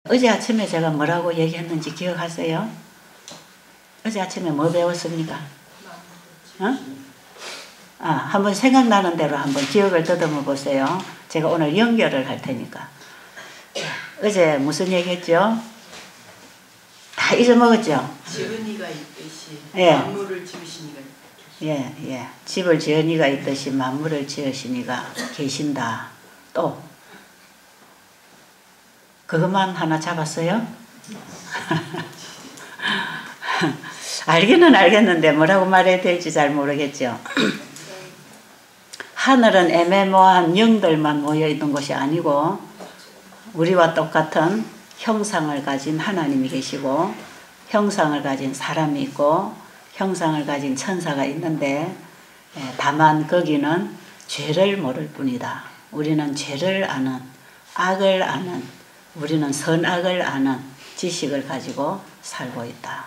어제 아침에 제가 뭐라고 얘기했는지 기억하세요? 어제 아침에 뭐 배웠습니까? 한번 생각나는 대로 한번 기억을 더듬어 보세요. 제가 오늘 연결을 할 테니까. 어제 무슨 얘기했죠? 다 잊어먹었죠? 지은 이가 있듯이 예. 만물을 지으신 이가 계신다. 예. 집을 지은 이가 있듯이 만물을 지으신 이가 계신다. 또 그것만 하나 잡았어요? 알기는 알겠는데 뭐라고 말해야 될지 잘 모르겠죠. 하늘은 애매모호한 영들만 모여있는 곳이 아니고 우리와 똑같은 형상을 가진 하나님이 계시고 형상을 가진 사람이 있고 형상을 가진 천사가 있는데 다만 거기는 죄를 모를 뿐이다. 우리는 죄를 아는, 악을 아는, 우리는 선악을 아는 지식을 가지고 살고 있다.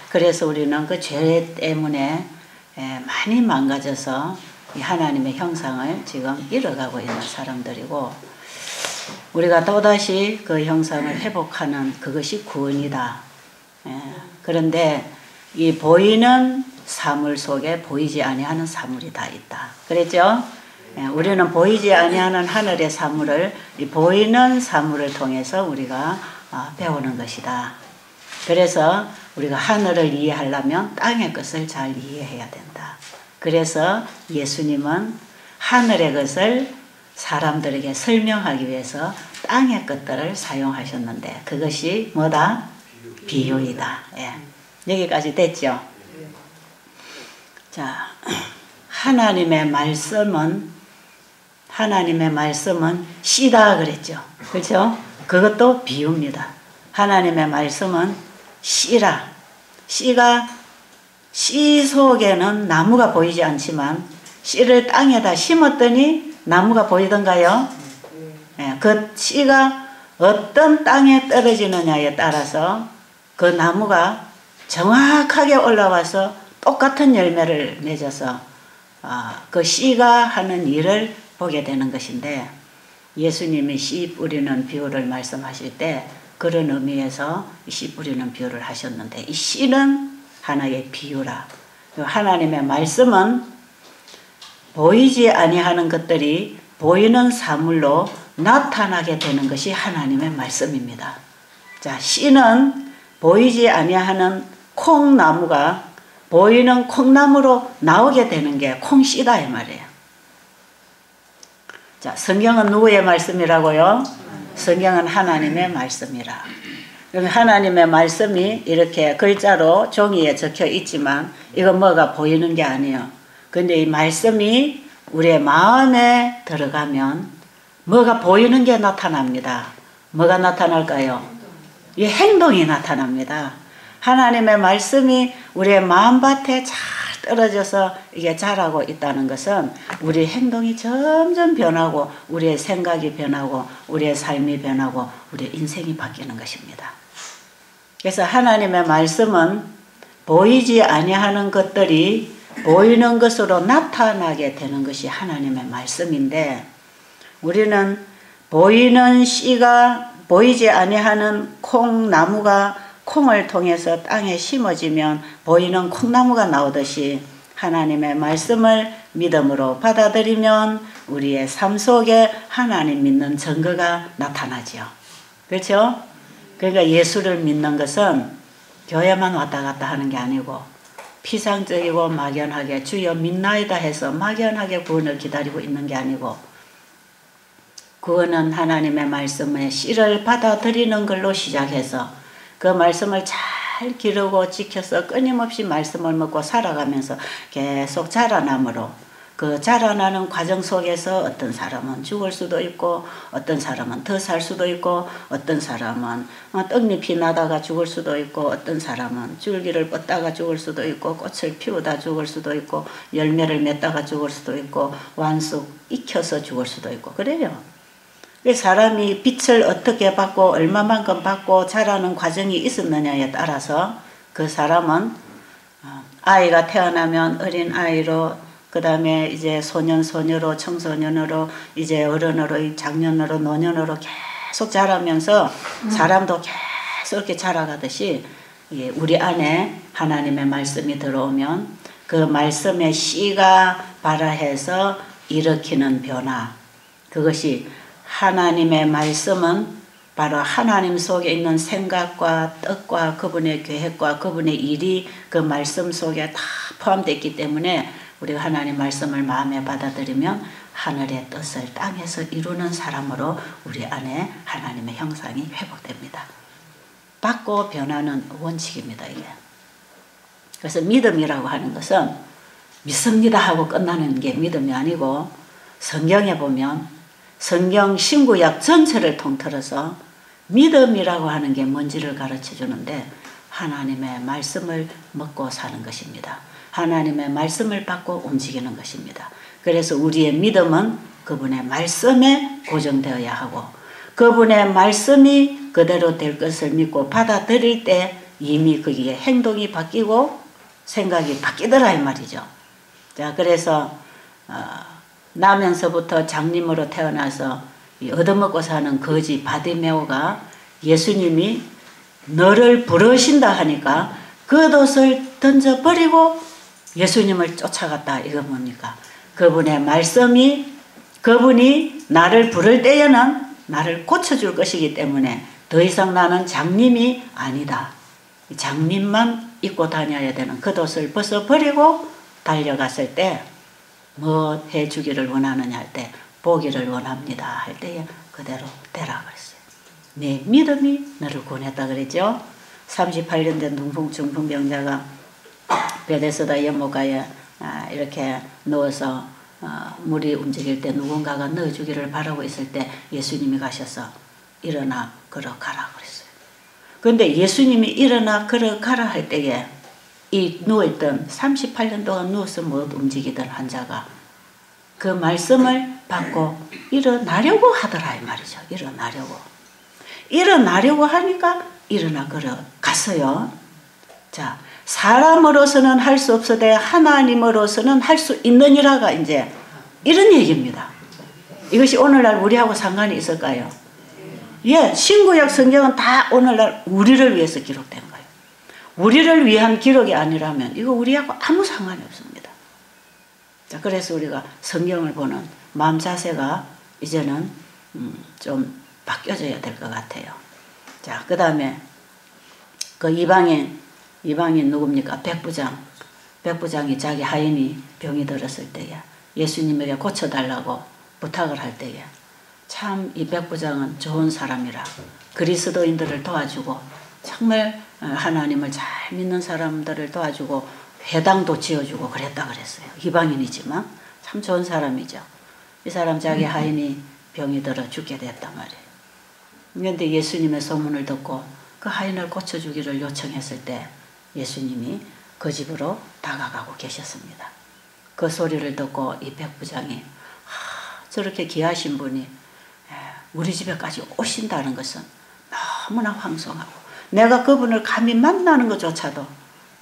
그래서 우리는 그 죄 때문에 많이 망가져서 하나님의 형상을 지금 잃어가고 있는 사람들이고 우리가 또다시 그 형상을 회복하는 그것이 구원이다. 그런데 이 보이는 사물 속에 보이지 아니하는 사물이 다 있다. 그랬죠? 우리는 보이지 아니하는 하늘의 사물을 이 보이는 사물을 통해서 우리가 배우는 것이다. 그래서 우리가 하늘을 이해하려면 땅의 것을 잘 이해해야 된다. 그래서 예수님은 하늘의 것을 사람들에게 설명하기 위해서 땅의 것들을 사용하셨는데 그것이 뭐다? 비유이다. 여기까지 됐죠? 자, 하나님의 말씀은 씨다 그랬죠. 그렇죠? 그것도 비유입니다. 하나님의 말씀은 씨라. 씨 속에는 나무가 보이지 않지만 씨를 땅에다 심었더니 나무가 보이던가요? 그 씨가 어떤 땅에 떨어지느냐에 따라서 그 나무가 정확하게 올라와서 똑같은 열매를 맺어서 그 씨가 하는 일을 보게 되는 것인데 예수님이 씨 뿌리는 비유를 말씀하실 때 그런 의미에서 씨 뿌리는 비유를 하셨는데 이 씨는 하나의 비유라. 하나님의 말씀은 보이지 아니하는 것들이 보이는 사물로 나타나게 되는 것이 하나님의 말씀입니다. 자, 씨는 보이지 아니하는 콩나무가 보이는 콩나무로 나오게 되는 게 콩씨다 이 말이에요. 자, 성경은 누구의 말씀이라고요? 성경은 하나님의 말씀이라. 하나님의 말씀이 이렇게 글자로 종이에 적혀 있지만 이건 뭐가 보이는 게 아니에요. 근데 이 말씀이 우리의 마음에 들어가면 뭐가 보이는 게 나타납니다. 뭐가 나타날까요? 이 행동이 나타납니다. 하나님의 말씀이 우리의 마음밭에 잘 떨어져서 이게 자라고 있다는 것은 우리의 행동이 점점 변하고 우리의 생각이 변하고 우리의 삶이 변하고 우리의 인생이 바뀌는 것입니다. 그래서 하나님의 말씀은 보이지 아니하는 것들이 보이는 것으로 나타나게 되는 것이 하나님의 말씀인데 우리는 보이는 씨가 보이지 아니하는 콩나무가 콩을 통해서 땅에 심어지면 보이는 콩나무가 나오듯이 하나님의 말씀을 믿음으로 받아들이면 우리의 삶 속에 하나님 믿는 증거가 나타나죠. 그렇죠? 그러니까 예수를 믿는 것은 교회만 왔다 갔다 하는 게 아니고 피상적이고 막연하게 주여 믿나이다 해서 막연하게 구원을 기다리고 있는 게 아니고 구원은 하나님의 말씀의 씨를 받아들이는 걸로 시작해서 그 말씀을 잘 기르고 지켜서 끊임없이 말씀을 먹고 살아가면서 계속 자라남으로 그 자라나는 과정 속에서 어떤 사람은 죽을 수도 있고 어떤 사람은 더 살 수도 있고 어떤 사람은 떡잎이 나다가 죽을 수도 있고 어떤 사람은 줄기를 뻗다가 죽을 수도 있고 꽃을 피우다 죽을 수도 있고 열매를 맺다가 죽을 수도 있고 완숙 익혀서 죽을 수도 있고 그래요. 사람이 빛을 어떻게 받고 얼마만큼 받고 자라는 과정이 있었느냐에 따라서 그 사람은 아이가 태어나면 어린 아이로 그 다음에 이제 소년, 소녀로, 청소년으로, 이제 어른으로, 장년으로, 노년으로 계속 자라면서 사람도 계속 이렇게 자라가듯이 우리 안에 하나님의 말씀이 들어오면 그 말씀의 씨가 발화해서 일으키는 변화, 그것이 하나님의 말씀은 바로 하나님 속에 있는 생각과 뜻과 그분의 계획과 그분의 일이 그 말씀 속에 다 포함되어 있기 때문에 우리가 하나님 말씀을 마음에 받아들이면 하늘의 뜻을 땅에서 이루는 사람으로 우리 안에 하나님의 형상이 회복됩니다. 받고 변하는 원칙입니다. 이게. 그래서 믿음이라고 하는 것은 믿습니다 하고 끝나는 게 믿음이 아니고, 성경에 보면 성경 신구약 전체를 통틀어서 믿음이라고 하는 게 뭔지를 가르쳐 주는데 하나님의 말씀을 먹고 사는 것입니다. 하나님의 말씀을 받고 움직이는 것입니다. 그래서 우리의 믿음은 그분의 말씀에 고정되어야 하고, 그분의 말씀이 그대로 될 것을 믿고 받아들일 때 이미 거기에 행동이 바뀌고 생각이 바뀌더라 이 말이죠. 자, 그래서 나면서부터 장님으로 태어나서 얻어먹고 사는 거지 바디메오가 예수님이 너를 부르신다 하니까 겉옷을 던져버리고 예수님을 쫓아갔다. 이거 뭡니까? 그분의 말씀이, 그분이 나를 부를 때에는 나를 고쳐줄 것이기 때문에 더 이상 나는 장님이 아니다. 장님만 입고 다녀야 되는 겉옷을 벗어버리고 달려갔을 때 뭐 해주기를 원하느냐 할 때 보기를 원합니다 할 때에 그대로 되라 그랬어요. 내 믿음이 너를 구원했다 그랬죠. 38년 된 중풍병자가 베데스다 연못가에 이렇게 누워서 물이 움직일 때 누군가가 넣어주기를 바라고 있을 때 예수님이 가셔서 일어나 걸어가라 그랬어요. 그런데 예수님이 일어나 걸어가라 할 때에 이 누워있던 38년 동안 누워서 못 움직이던 환자가 그 말씀을 받고 일어나려고 하더라 이 말이죠. 일어나려고 하니까 일어나 걸어갔어요. 자, 사람으로서는 할 수 없어도 하나님으로서는 할 수 있느니라가 이제 이런 얘기입니다. 이것이 오늘날 우리하고 상관이 있을까요? 예, 신구약 성경은 다 오늘날 우리를 위해서 기록된 거예요. 우리를 위한 기록이 아니라면 이거 우리하고 아무 상관이 없습니다. 자, 그래서 우리가 성경을 보는 마음 자세가 이제는 좀 바뀌어져야 될 것 같아요. 자, 그 다음에 그 이방인 누굽니까? 백부장이 자기 하인이 병이 들었을 때에 예수님에게 고쳐달라고 부탁을 할 때에 참 이 백부장은 좋은 사람이라 그리스도인들을 도와주고 정말 하나님을 잘 믿는 사람들을 도와주고 회당도 지어주고 그랬다 그랬어요. 이방인이지만 참 좋은 사람이죠. 이 사람 자기 하인이 병이 들어 죽게 됐단 말이에요. 그런데 예수님의 소문을 듣고 그 하인을 고쳐주기를 요청했을 때 예수님이 그 집으로 다가가고 계셨습니다. 그 소리를 듣고 이 백부장이 저렇게 귀하신 분이 우리 집에까지 오신다는 것은 너무나 황송하고 내가 그분을 감히 만나는 것조차도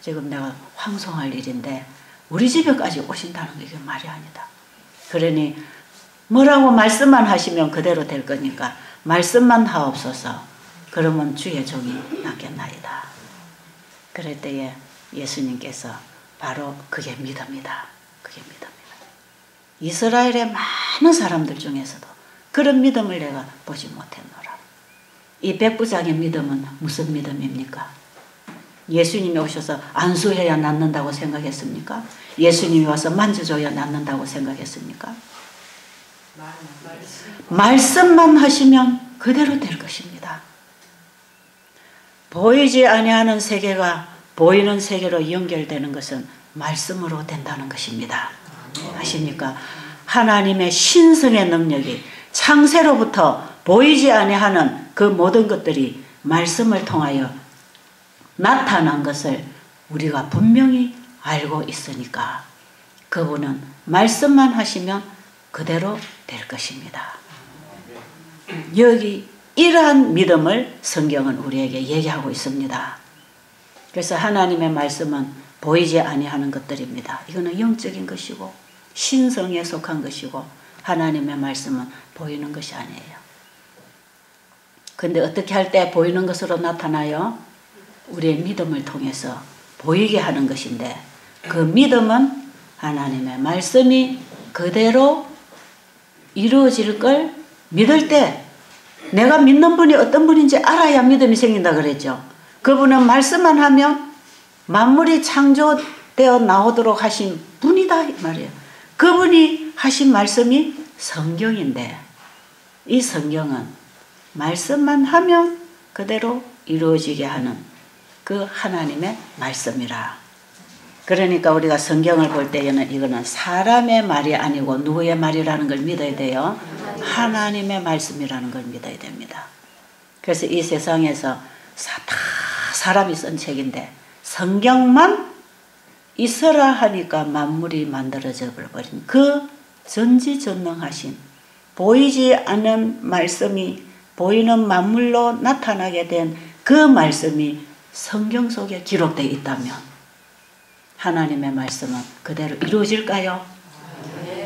지금 내가 황송할 일인데 우리 집에까지 오신다는 게 이게 말이 아니다. 그러니 뭐라고 말씀만 하시면 그대로 될 거니까 말씀만 하옵소서. 그러면 주의 종이 낫겠나이다. 그럴 때에 예수님께서 바로 그게 믿음이다. 그게 믿음이다. 이스라엘의 많은 사람들 중에서도 그런 믿음을 내가 보지 못했노라. 이 백부장의 믿음은 무슨 믿음입니까? 예수님이 오셔서 안수해야 낫는다고 생각했습니까? 예수님이 와서 만져줘야 낫는다고 생각했습니까? 말씀만 하시면 그대로 될 것입니다. 보이지 아니하는 세계가 보이는 세계로 연결되는 것은 말씀으로 된다는 것입니다. 아십니까? 하나님의 신성의 능력이 창세로부터 보이지 아니하는 그 모든 것들이 말씀을 통하여 나타난 것을 우리가 분명히 알고 있으니까 그분은 말씀만 하시면 그대로 될 것입니다. 여기 이러한 믿음을 성경은 우리에게 얘기하고 있습니다. 그래서 하나님의 말씀은 보이지 아니하는 것들입니다. 이거는 영적인 것이고 신성에 속한 것이고 하나님의 말씀은 보이는 것이 아니에요. 근데 어떻게 할 때 보이는 것으로 나타나요? 우리의 믿음을 통해서 보이게 하는 것인데, 그 믿음은 하나님의 말씀이 그대로 이루어질 걸 믿을 때, 내가 믿는 분이 어떤 분인지 알아야 믿음이 생긴다 그랬죠. 그분은 말씀만 하면 만물이 창조되어 나오도록 하신 분이다 이 말이에요. 그분이 하신 말씀이 성경인데, 이 성경은 말씀만 하면 그대로 이루어지게 하는 그 하나님의 말씀이라. 그러니까 우리가 성경을 볼 때에는 이거는 사람의 말이 아니고 누구의 말이라는 걸 믿어야 돼요? 하나님의 말씀이라는 걸 믿어야 됩니다. 그래서 이 세상에서 다 사람이 쓴 책인데 성경만 있어라 하니까 만물이 만들어져 버린 그 전지전능하신, 보이지 않는 말씀이 보이는 만물로 나타나게 된 그 말씀이 성경 속에 기록되어 있다면 하나님의 말씀은 그대로 이루어질까요?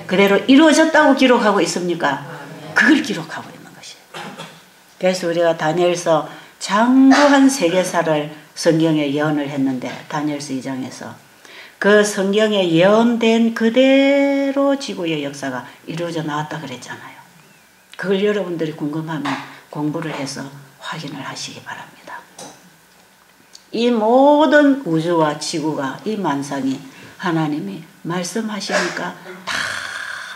그대로 이루어졌다고 기록하고 있습니까? 그걸 기록하고 있는 것이에요. 그래서 우리가 다니엘서 장구한 세계사를 성경에 예언을 했는데, 다니엘서 2장에서 그 성경에 예언된 그대로 지구의 역사가 이루어져 나왔다 그랬잖아요. 그걸 여러분들이 궁금하면 공부를 해서 확인을 하시기 바랍니다. 이 모든 우주와 지구가, 이 만상이 하나님이 말씀하시니까 다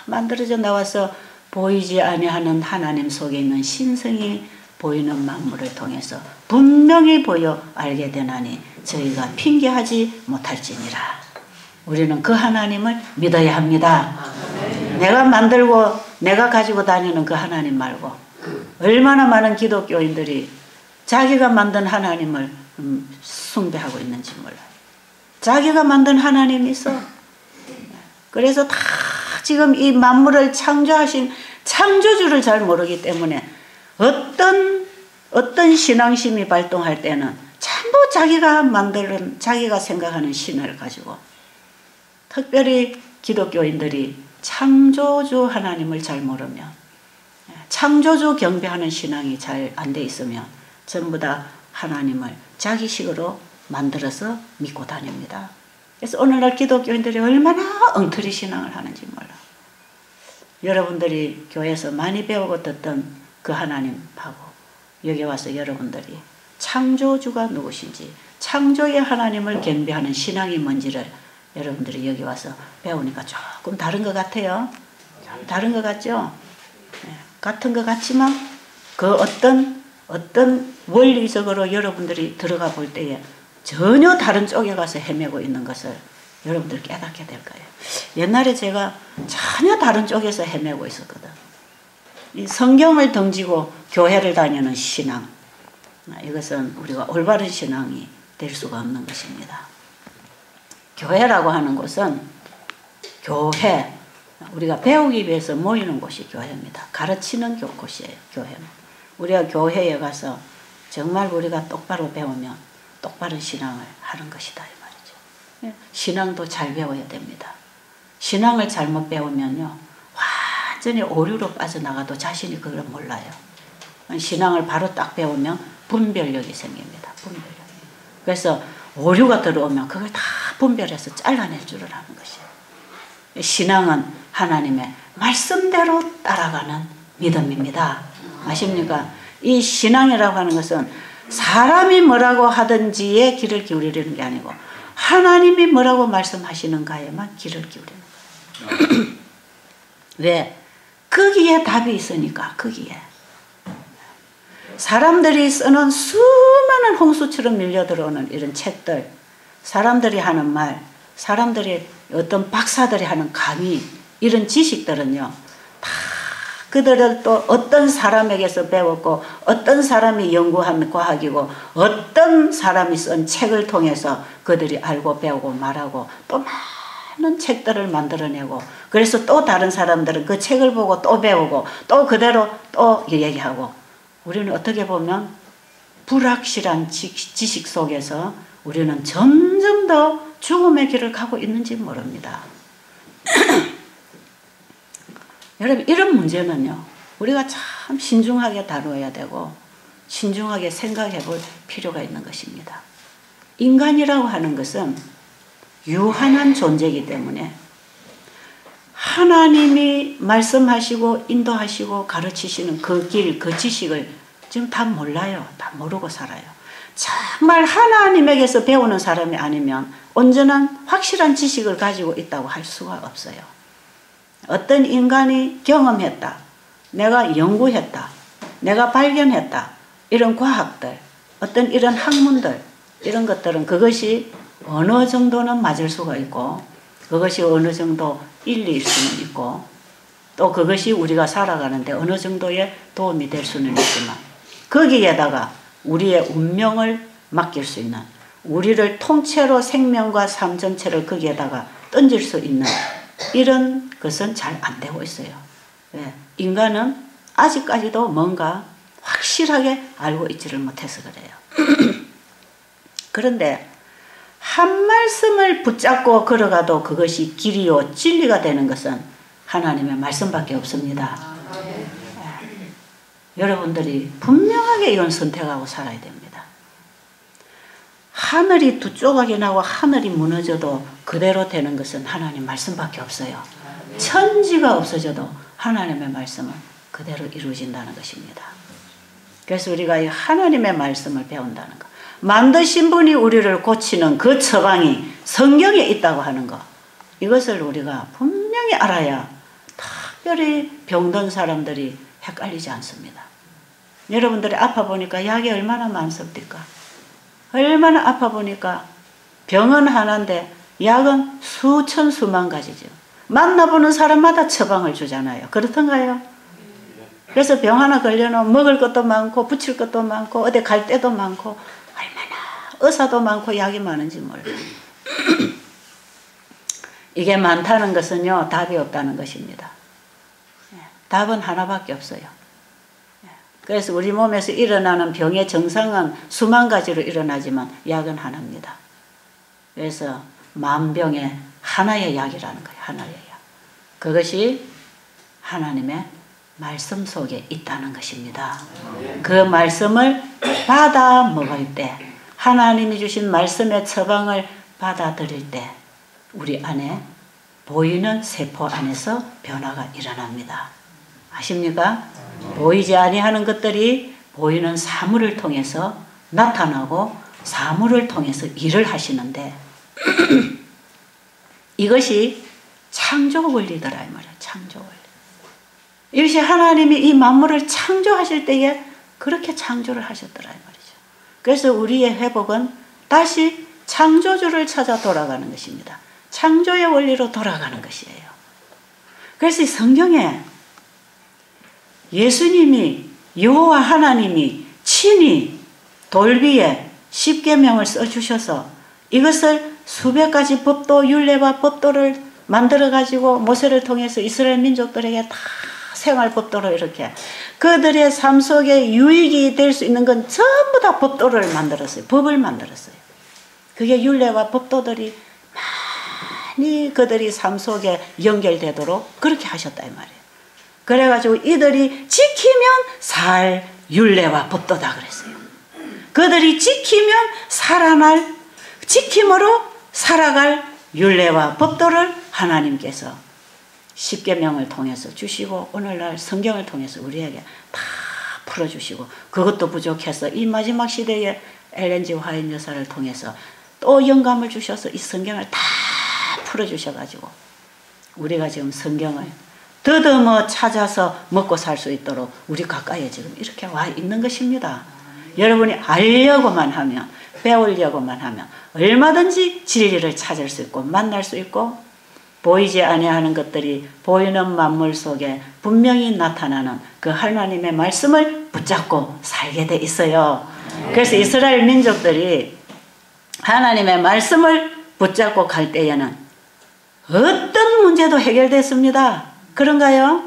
만들어져 나와서 보이지 아니하는 하나님 속에 있는 신성이 보이는 만물을 통해서 분명히 보여 알게 되나니 저희가 핑계하지 못할지니라. 우리는 그 하나님을 믿어야 합니다. 내가 만들고 내가 가지고 다니는 그 하나님 말고, 얼마나 많은 기독교인들이 자기가 만든 하나님을 숭배하고 있는지 몰라요. 자기가 만든 하나님이 있어. 그래서 다 지금 이 만물을 창조하신 창조주를 잘 모르기 때문에 어떤 신앙심이 발동할 때는 전부 자기가 만드는, 자기가 생각하는 신을 가지고, 특별히 기독교인들이 창조주 하나님을 잘 모르면, 창조주 경배하는 신앙이 잘 안 돼 있으면 전부 다 하나님을 자기식으로 만들어서 믿고 다닙니다. 그래서 오늘날 기독교인들이 얼마나 엉터리 신앙을 하는지 몰라. 여러분들이 교회에서 많이 배우고 듣던 그 하나님하고 여기 와서 여러분들이 창조주가 누구신지, 창조의 하나님을 경배하는 신앙이 뭔지를 여러분들이 여기 와서 배우니까 조금 다른 것 같아요. 다른 것 같죠? 네, 같은 것 같지만 그 어떤 원리적으로 여러분들이 들어가 볼 때에 전혀 다른 쪽에 가서 헤매고 있는 것을 여러분들 깨닫게 될 거예요. 옛날에 제가 전혀 다른 쪽에서 헤매고 있었거든. 이 성경을 던지고 교회를 다니는 신앙, 이것은 우리가 올바른 신앙이 될 수가 없는 것입니다. 교회라고 하는 곳은, 교회, 우리가 배우기 위해서 모이는 곳이 교회입니다. 가르치는 곳이에요, 교회는. 우리가 교회에 가서 정말 우리가 똑바로 배우면 똑바른 신앙을 하는 것이다 이 말이죠. 신앙도 잘 배워야 됩니다. 신앙을 잘못 배우면요 완전히 오류로 빠져나가도 자신이 그걸 몰라요. 신앙을 바로 딱 배우면 분별력이 생깁니다. 분별력. 그래서 오류가 들어오면 그걸 다 분별해서 잘라낼 줄을 아는 것이에요. 신앙은 하나님의 말씀대로 따라가는 믿음입니다. 아십니까? 이 신앙이라고 하는 것은 사람이 뭐라고 하든지에 귀를 기울이는 게 아니고 하나님이 뭐라고 말씀하시는가에만 귀를 기울이는 거예요. 왜? 거기에 답이 있으니까. 거기에 사람들이 쓰는 수많은 홍수처럼 밀려들어오는 이런 책들, 사람들이 하는 말, 사람들이 어떤 박사들이 하는 강의, 이런 지식들은요 다 그들을 또 어떤 사람에게서 배웠고 어떤 사람이 연구한 과학이고 어떤 사람이 쓴 책을 통해서 그들이 알고 배우고 말하고 또 많은 책들을 만들어내고, 그래서 또 다른 사람들은 그 책을 보고 또 배우고 또 그대로 또 얘기하고, 우리는 어떻게 보면 불확실한 지식 속에서 우리는 점점 더 죽음의 길을 가고 있는지 모릅니다. 여러분, 이런 문제는요 우리가 참 신중하게 다루어야 되고 신중하게 생각해 볼 필요가 있는 것입니다. 인간이라고 하는 것은 유한한 존재이기 때문에 하나님이 말씀하시고 인도하시고 가르치시는 그 길, 그 지식을 지금 다 몰라요. 다 모르고 살아요. 정말 하나님에게서 배우는 사람이 아니면 온전한 확실한 지식을 가지고 있다고 할 수가 없어요. 어떤 인간이 경험했다, 내가 연구했다, 내가 발견했다, 이런 과학들, 어떤 이런 학문들, 이런 것들은 그것이 어느 정도는 맞을 수가 있고 그것이 어느 정도 일리일 수는 있고 또 그것이 우리가 살아가는데 어느 정도의 도움이 될 수는 있지만 거기에다가 우리의 운명을 맡길 수 있는, 우리를 통째로 생명과 삶 전체를 거기에다가 던질 수 있는 이런 것은 잘 안 되고 있어요. 왜? 인간은 아직까지도 뭔가 확실하게 알고 있지를 못해서 그래요. 그런데 한 말씀을 붙잡고 걸어가도 그것이 길이요 진리가 되는 것은 하나님의 말씀밖에 없습니다. 여러분들이 분명하게 이건 선택하고 살아야 됩니다. 하늘이 두 조각이 나고 하늘이 무너져도 그대로 되는 것은 하나님 말씀밖에 없어요. 천지가 없어져도 하나님의 말씀은 그대로 이루어진다는 것입니다. 그래서 우리가 이 하나님의 말씀을 배운다는 것, 만드신 분이 우리를 고치는 그 처방이 성경에 있다고 하는 것, 이것을 우리가 분명히 알아야 특별히 병든 사람들이 헷갈리지 않습니다. 여러분들이 아파 보니까 약이 얼마나 많습니까? 얼마나 아파 보니까 병은 하나인데 약은 수천 수만 가지죠. 만나보는 사람마다 처방을 주잖아요. 그렇던가요? 그래서 병 하나 걸려놓으면 먹을 것도 많고 붙일 것도 많고 어디 갈 데도 많고 얼마나 의사도 많고 약이 많은지 몰라요. 이게 많다는 것은요, 답이 없다는 것입니다. 답은 하나밖에 없어요. 그래서 우리 몸에서 일어나는 병의 정상은 수만 가지로 일어나지만 약은 하나입니다. 그래서 만병의 하나의 약이라는 거예요. 하나의 약. 그것이 하나님의 말씀 속에 있다는 것입니다. 그 말씀을 받아 먹을 때, 하나님이 주신 말씀의 처방을 받아들일 때 우리 안에 보이는 세포 안에서 변화가 일어납니다. 아십니까? 보이지 아니하는 것들이 보이는 사물을 통해서 나타나고 사물을 통해서 일을 하시는데 이것이 창조 원리더라 이 말이에요. 창조 원리. 이것이 하나님이 이 만물을 창조하실 때에 그렇게 창조를 하셨더라 이 말이죠. 그래서 우리의 회복은 다시 창조주를 찾아 돌아가는 것입니다. 창조의 원리로 돌아가는 것이에요. 그래서 이 성경에 예수님이, 여호와 하나님이 친히 돌비에 십계명을 써주셔서 이것을 수백 가지 법도, 율례와 법도를 만들어가지고 모세를 통해서 이스라엘 민족들에게 다 생활법도로 이렇게 그들의 삶 속에 유익이 될 수 있는 건 전부 다 법도를 만들었어요. 법을 만들었어요. 그게 율례와 법도들이 많이 그들이 삶 속에 연결되도록 그렇게 하셨다 이 말이에요. 그래가지고 이들이 지키면 살 율례와 법도다 그랬어요. 그들이 지키면 살아날, 지킴으로 살아갈 율례와 법도를 하나님께서 십계명을 통해서 주시고 오늘날 성경을 통해서 우리에게 다 풀어주시고 그것도 부족해서 이 마지막 시대에 엘렌 G 화이트 여사를 통해서 또 영감을 주셔서 이 성경을 다 풀어주셔가지고 우리가 지금 성경을 더듬어 찾아서 먹고 살 수 있도록 우리 가까이에 지금 이렇게 와 있는 것입니다. 여러분이 알려고만 하면, 배우려고만 하면 얼마든지 진리를 찾을 수 있고 만날 수 있고 보이지 아니하는 것들이 보이는 만물 속에 분명히 나타나는 그 하나님의 말씀을 붙잡고 살게 돼 있어요. 그래서 이스라엘 민족들이 하나님의 말씀을 붙잡고 갈 때에는 어떤 문제도 해결됐습니다. 그런가요?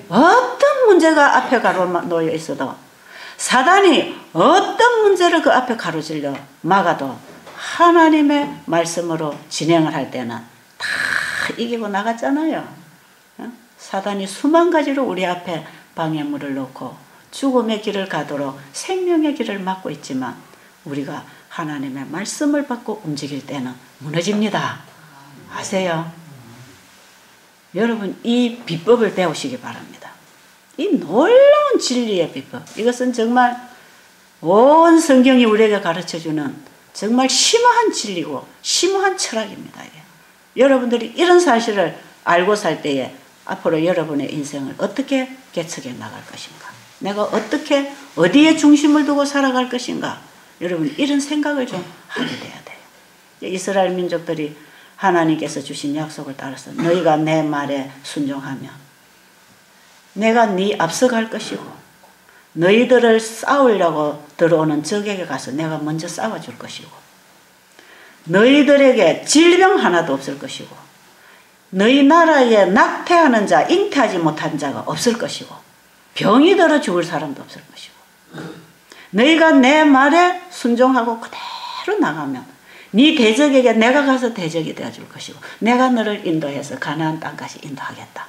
어떤 문제가 앞에 가로놓여 있어도 사단이 어떤 문제를 그 앞에 가로질러 막아도 하나님의 말씀으로 진행을 할 때는 다 이기고 나갔잖아요. 사단이 수만 가지로 우리 앞에 방해물을 놓고 죽음의 길을 가도록 생명의 길을 막고 있지만 우리가 하나님의 말씀을 받고 움직일 때는 무너집니다. 아세요? 여러분 이 비법을 배우시기 바랍니다. 이 놀라운 진리의 비법, 이것은 정말 온 성경이 우리에게 가르쳐주는 정말 심오한 진리고 심오한 철학입니다. 여러분들이 이런 사실을 알고 살 때에 앞으로 여러분의 인생을 어떻게 개척해 나갈 것인가, 내가 어떻게 어디에 중심을 두고 살아갈 것인가, 여러분 이런 생각을 좀 하게 돼야 돼요. 이스라엘 민족들이 하나님께서 주신 약속을 따라서 너희가 내 말에 순종하면 내가 네 앞서갈 것이고 너희들을 싸우려고 들어오는 적에게 가서 내가 먼저 싸워줄 것이고 너희들에게 질병 하나도 없을 것이고 너희 나라에 낙태하는 자, 잉태하지 못한 자가 없을 것이고 병이 들어 죽을 사람도 없을 것이고 너희가 내 말에 순종하고 그대로 나가면 네 대적에게 내가 가서 대적이 되어줄 것이고 내가 너를 인도해서 가나안 땅까지 인도하겠다.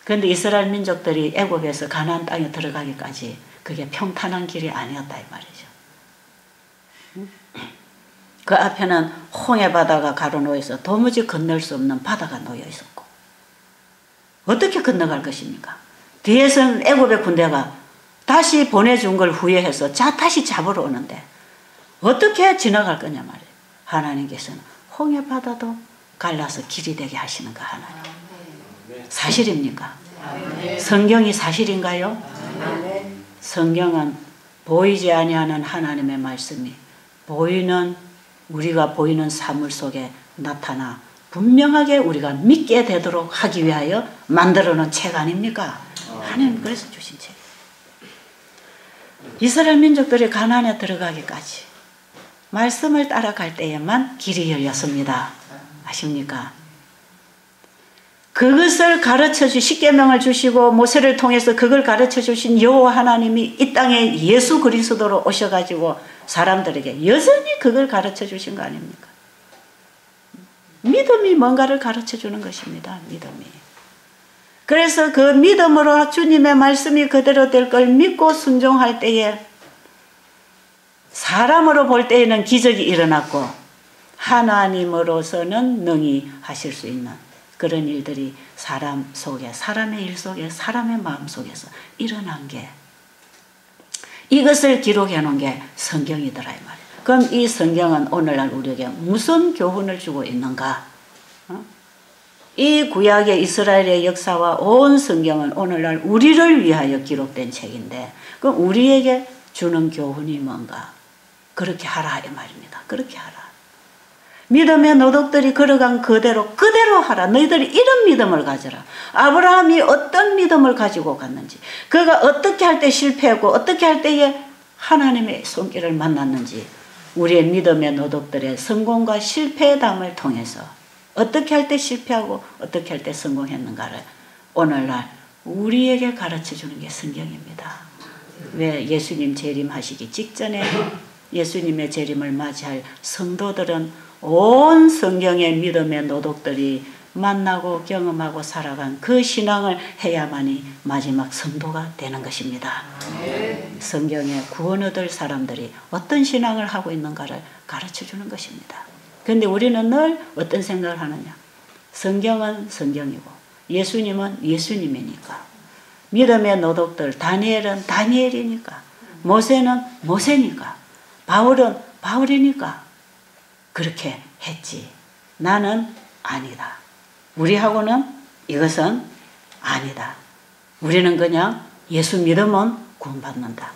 그런데 이스라엘 민족들이 애굽에서 가나안 땅에 들어가기까지 그게 평탄한 길이 아니었다 이 말이죠. 그 앞에는 홍해 바다가 가로놓여 있어 도무지 건널 수 없는 바다가 놓여 있었고 어떻게 건너갈 것입니까? 뒤에서는 애굽의 군대가 다시 보내준 걸 후회해서 다시 잡으러 오는데 어떻게 지나갈 거냐 말이에요. 하나님께서는 홍해 바다도 갈라서 길이 되게 하시는가 하나님. 사실입니까? 성경이 사실인가요? 성경은 보이지 아니하는 하나님의 말씀이 우리가 보이는 사물 속에 나타나 분명하게 우리가 믿게 되도록 하기 위하여 만들어 놓은 책 아닙니까? 하나님 그래서 주신 책. 이스라엘 민족들이 가나안에 들어가기까지 말씀을 따라갈 때에만 길이 열렸습니다. 아십니까? 그것을 가르쳐주 십계명을 주시고 모세를 통해서 그걸 가르쳐주신 여호와 하나님이 이 땅에 예수 그리스도로 오셔가지고 사람들에게 여전히 그걸 가르쳐주신 거 아닙니까? 믿음이 뭔가를 가르쳐주는 것입니다. 믿음이. 그래서 그 믿음으로 주님의 말씀이 그대로 될 걸 믿고 순종할 때에 사람으로 볼 때에는 기적이 일어났고 하나님으로서는 능히 하실 수 있는 그런 일들이 사람 속에, 사람의 일 속에, 사람의 마음 속에서 일어난 게 이것을 기록해 놓은 게 성경이더라 이 말이에요. 그럼 이 성경은 오늘날 우리에게 무슨 교훈을 주고 있는가? 이 구약의 이스라엘의 역사와 온 성경은 오늘날 우리를 위하여 기록된 책인데 그럼 우리에게 주는 교훈이 뭔가? 그렇게 하라 이 말입니다. 그렇게 하라. 믿음의 노독들이 걸어간 그대로 하라. 너희들이 이런 믿음을 가져라. 아브라함이 어떤 믿음을 가지고 갔는지, 그가 어떻게 할 때 실패했고 어떻게 할 때에 하나님의 손길을 만났는지, 우리의 믿음의 노독들의 성공과 실패의 담을 통해서 어떻게 할 때 실패하고 어떻게 할 때 성공했는가를 오늘날 우리에게 가르쳐주는 게 성경입니다. 왜 예수님 재림하시기 직전에 예수님의 재림을 맞이할 성도들은 온 성경의 믿음의 노독들이 만나고 경험하고 살아간 그 신앙을 해야만이 마지막 성도가 되는 것입니다. 성경에 구원 얻을 사람들이 어떤 신앙을 하고 있는가를 가르쳐주는 것입니다. 그런데 우리는 늘 어떤 생각을 하느냐? 성경은 성경이고 예수님은 예수님이니까, 믿음의 노독들 다니엘은 다니엘이니까, 모세는 모세니까, 바울은 바울이니까 그렇게 했지. 나는 아니다. 우리하고는 이것은 아니다. 우리는 그냥 예수 믿으면 구원받는다.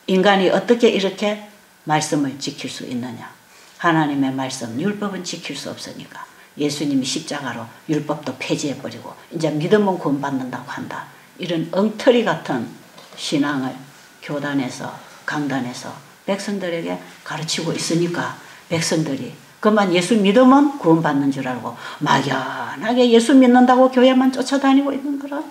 인간이 어떻게 이렇게 말씀을 지킬 수 있느냐? 하나님의 말씀, 율법은 지킬 수 없으니까 예수님이 십자가로 율법도 폐지해버리고 이제 믿으면 구원받는다고 한다. 이런 엉터리 같은 신앙을 교단에서 강단에서 백성들에게 가르치고 있으니까 백성들이 그만 예수 믿으면 구원받는 줄 알고 막연하게 예수 믿는다고 교회만 쫓아다니고 있는 거라.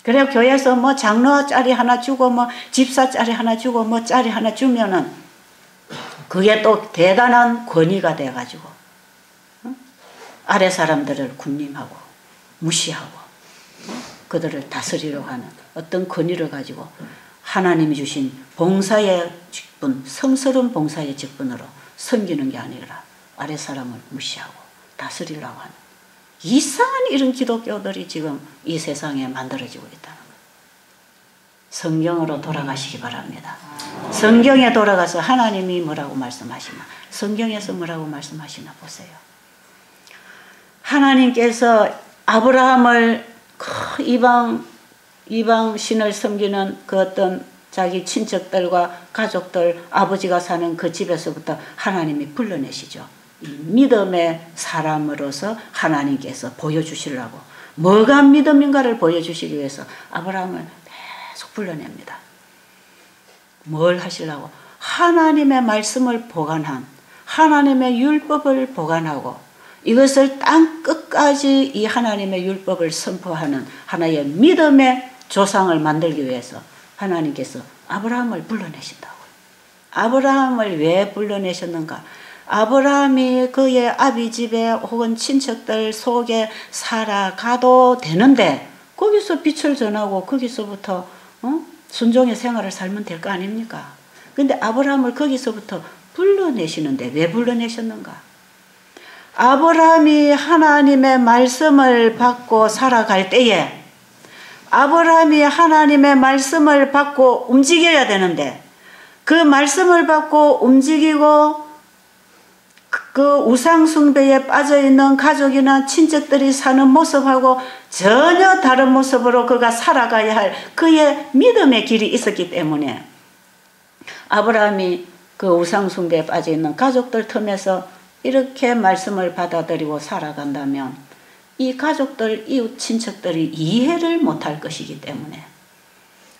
그래 교회에서 뭐 장로 짤이 하나 주고 뭐 집사 짤이 하나 주고 뭐 짤이 하나 주면은 그게 또 대단한 권위가 돼가지고 아래 사람들을 군림하고 무시하고 그들을 다스리려고 하는 어떤 권위를 가지고 하나님이 주신 봉사의 직분, 성스러운 봉사의 직분으로 섬기는 게 아니라 아랫사람을 무시하고 다스리려고 하는 이상한 이런 기독교들이 지금 이 세상에 만들어지고 있다는 거예요. 성경으로 돌아가시기 바랍니다. 성경에 돌아가서 하나님이 뭐라고 말씀하시나, 성경에서 뭐라고 말씀하시나 보세요. 하나님께서 아브라함을 그 이방 신을 섬기는 그 어떤 자기 친척들과 가족들, 아버지가 사는 그 집에서부터 하나님이 불러내시죠. 이 믿음의 사람으로서 하나님께서 보여주시려고, 뭐가 믿음인가를 보여주시기 위해서 아브라함을 계속 불러냅니다. 뭘 하시려고? 하나님의 말씀을 보관한, 하나님의 율법을 보관하고 이것을 땅 끝까지 이 하나님의 율법을 선포하는 하나의 믿음의 조상을 만들기 위해서 하나님께서 아브라함을 불러내신다고요. 아브라함을 왜 불러내셨는가? 아브라함이 그의 아비 집에 혹은 친척들 속에 살아가도 되는데 거기서 빛을 전하고 거기서부터 순종의 생활을 살면 될 거 아닙니까? 근데 아브라함을 거기서부터 불러내시는데 왜 불러내셨는가? 아브라함이 하나님의 말씀을 받고 살아갈 때에 아브라함이 하나님의 말씀을 받고 움직여야 되는데 그 말씀을 받고 움직이고 그 우상숭배에 빠져있는 가족이나 친척들이 사는 모습하고 전혀 다른 모습으로 그가 살아가야 할 그의 믿음의 길이 있었기 때문에 아브라함이 그 우상숭배에 빠져있는 가족들 틈에서 이렇게 말씀을 받아들이고 살아간다면 이 가족들, 이웃 친척들이 이해를 못할 것이기 때문에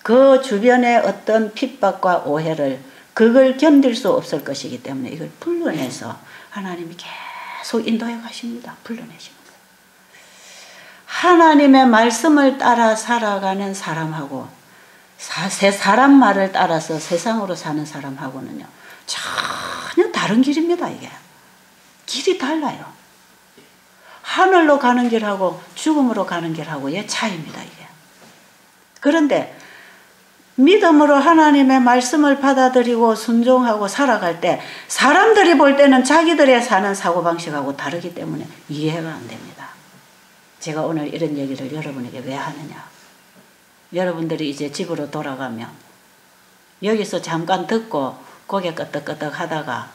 그 주변의 어떤 핍박과 오해를 그걸 견딜 수 없을 것이기 때문에 이걸 불러내서 하나님이 계속 인도해 가십니다. 불러내시는 거예요. 하나님의 말씀을 따라 살아가는 사람하고 사람 말을 따라서 세상으로 사는 사람하고는요 전혀 다른 길입니다. 이게 길이 달라요. 하늘로 가는 길하고 죽음으로 가는 길하고의 차이입니다. 이게. 그런데 믿음으로 하나님의 말씀을 받아들이고 순종하고 살아갈 때 사람들이 볼 때는 자기들의 사는 사고방식하고 다르기 때문에 이해가 안 됩니다. 제가 오늘 이런 얘기를 여러분에게 왜 하느냐. 여러분들이 이제 집으로 돌아가면 여기서 잠깐 듣고 고개 끄덕끄덕 하다가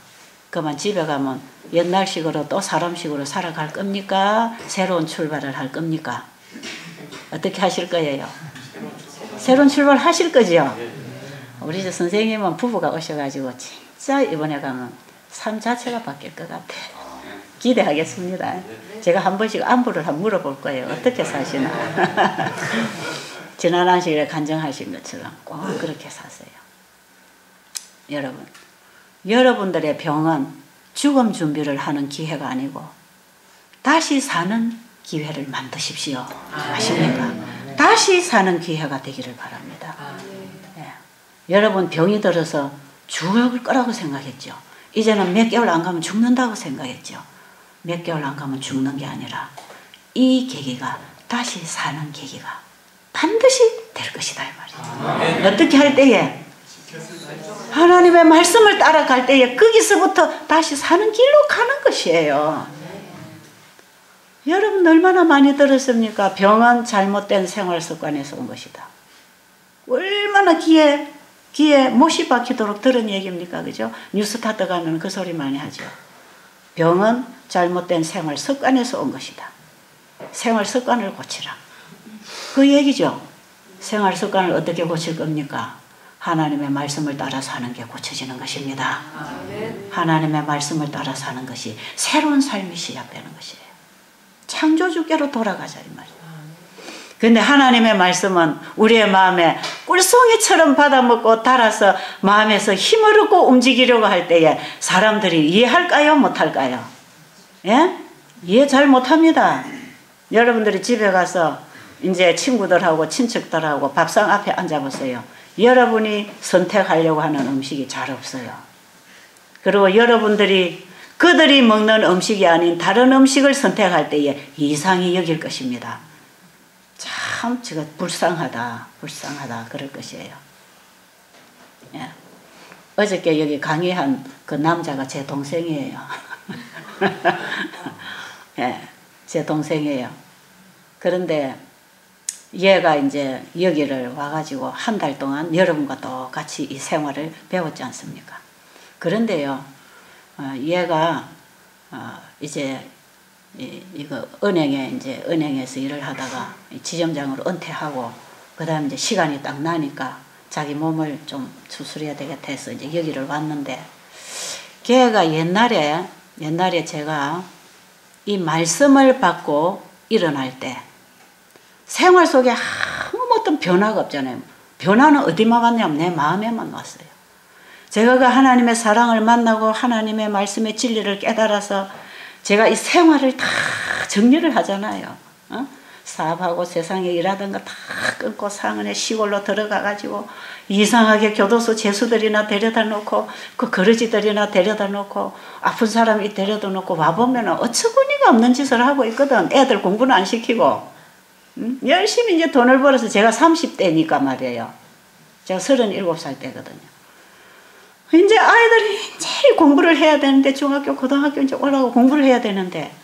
그만 집에 가면 옛날식으로 또 사람식으로 살아갈 겁니까? 새로운 출발을 할 겁니까? 어떻게 하실 거예요? 새로운 출발 하실 거죠? 우리 선생님은 부부가 오셔가지고 진짜 이번에 가면 삶 자체가 바뀔 것 같아. 기대하겠습니다. 제가 한 번씩 안부를 한번 물어볼 거예요. 어떻게 사시나? 지난 안식일에 간증하신 것처럼 꼭 그렇게 사세요. 여러분, 여러분들의 병은 죽음 준비를 하는 기회가 아니고 다시 사는 기회를 만드십시오. 아십니까? 다시 사는 기회가 되기를 바랍니다. 예. 여러분 병이 들어서 죽을 거라고 생각했죠. 이제는 몇 개월 안 가면 죽는다고 생각했죠. 몇 개월 안 가면 죽는 게 아니라 이 계기가 다시 사는 계기가 반드시 될 것이다 이 말이에요. 어떻게 할 때에? 하나님의 말씀을 따라갈 때에 거기서부터 다시 사는 길로 가는 것이에요. 여러분 얼마나 많이 들었습니까? 병은 잘못된 생활 습관에서 온 것이다. 얼마나 귀에 못이 박히도록 들은 얘기입니까? 그죠? 뉴스타트 가면 그 소리 많이 하죠. 병은 잘못된 생활 습관에서 온 것이다. 생활 습관을 고치라. 그 얘기죠. 생활 습관을 어떻게 고칠 겁니까? 하나님의 말씀을 따라 사는 게 고쳐지는 것입니다. 하나님의 말씀을 따라 사는 것이 새로운 삶이 시작되는 것이에요. 창조주께로 돌아가자 이 말이에요. 근데 하나님의 말씀은 우리의 마음에 꿀송이처럼 받아먹고 달아서 마음에서 힘을 얻고 움직이려고 할 때에 사람들이 이해할까요? 못할까요? 예? 이해 잘 못합니다. 여러분들이 집에 가서 이제 친구들하고 친척들하고 밥상 앞에 앉아보세요. 여러분이 선택하려고 하는 음식이 잘 없어요. 그리고 여러분들이 그들이 먹는 음식이 아닌 다른 음식을 선택할 때에 이상히 여길 것입니다. 참 참 제가 불쌍하다 그럴 것이에요. 예. 어저께 여기 강의한 그 남자가 제 동생이에요. 예, 제 동생이에요. 그런데 얘가 이제 여기를 와가지고 한 달 동안 여러분과 똑같이 이 생활을 배웠지 않습니까? 그런데요, 얘가 이제 이거 은행에서 일을 하다가 지점장으로 은퇴하고 그다음 이제 시간이 딱 나니까 자기 몸을 좀 수술해야 되겠다 해서 이제 여기를 왔는데, 걔가 옛날에 제가 이 말씀을 받고 일어날 때 생활 속에 아무 어떤 변화가 없잖아요. 변화는 어디만 왔냐면 내 마음에만 왔어요. 제가 그 하나님의 사랑을 만나고 하나님의 말씀의 진리를 깨달아서 제가 이 생활을 다 정리를 하잖아요. 사업하고 세상에 일하던 거 다 끊고 상은에 시골로 들어가가지고 이상하게 교도소 죄수들이나 데려다 놓고 그 거르지들이나 데려다 놓고 아픈 사람이 데려다 놓고 와보면 어처구니가 없는 짓을 하고 있거든. 애들 공부는 안 시키고. 열심히 이제 돈을 벌어서 제가 30대니까 말이에요. 제가 37살 때거든요. 이제 아이들이 제일 공부를 해야 되는데 중학교, 고등학교 이제 올라가고 공부를 해야 되는데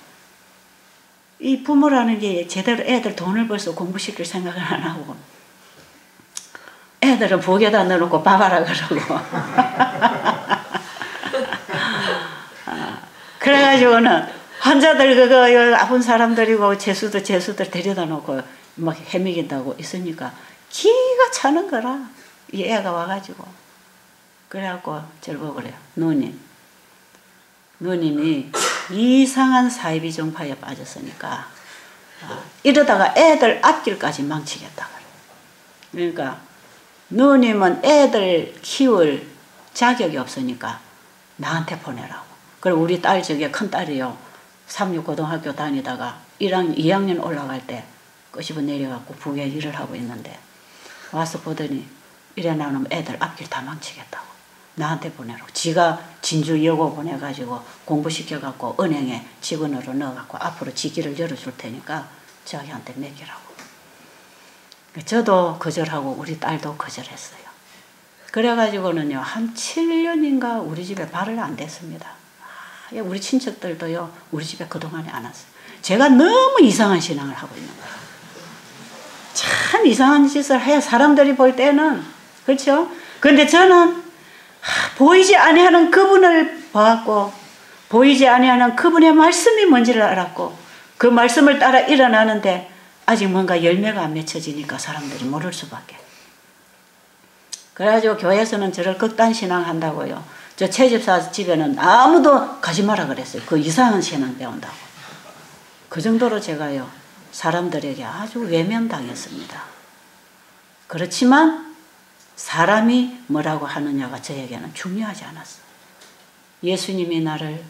이 부모라는 게 제대로 애들 돈을 벌어서 공부시킬 생각을 안 하고 애들은 부엌에다 넣어놓고 밥하라 그러고 그래가지고는 환자들 그거 아픈 사람들이고 재수들 데려다 놓고 막 헤매긴다고 있으니까 기가 차는 거라. 이 애가 와가지고 그래갖고 저를 보고 그래요. 누님이 이상한 사이비 종파에 빠졌으니까 이러다가 애들 앞길까지 망치겠다 그래요. 그러니까 누님은 애들 키울 자격이 없으니까 나한테 보내라고. 그리고 우리 딸 저게 큰 딸이요, 3육 고등학교 다니다가 2학년 올라갈 때 끄집어 내려갖고 부에 일을 하고 있는데 와서 보더니 이래 나오면 애들 앞길 다 망치겠다고 나한테 보내라고. 지가 진주 여고 보내가지고 공부시켜갖고 은행에 직원으로 넣어갖고 앞으로 지 길을 열어줄 테니까 자기한테 맡기라고. 저도 거절하고 우리 딸도 거절했어요. 그래가지고는요, 한 7년인가 우리 집에 발을 안 댔습니다. 우리 친척들도요, 우리 집에 그동안에 안 왔어요. 제가 너무 이상한 신앙을 하고 있는 거예요. 참 이상한 짓을 해야 사람들이 볼 때는, 그렇죠? 그런데 저는 보이지 아니하는 그분을 봐왔고, 보이지 아니하는 그분의 말씀이 뭔지를 알았고, 그 말씀을 따라 일어나는데 아직 뭔가 열매가 안 맺혀지니까 사람들이 모를 수밖에. 그래가지고 교회에서는 저를 극단신앙 한다고요. 저 채집사 집에는 아무도 가지 마라 그랬어요. 그 이상한 신앙 배운다고. 그 정도로 제가요, 사람들에게 아주 외면당했습니다. 그렇지만 사람이 뭐라고 하느냐가 저에게는 중요하지 않았어요. 예수님이 나를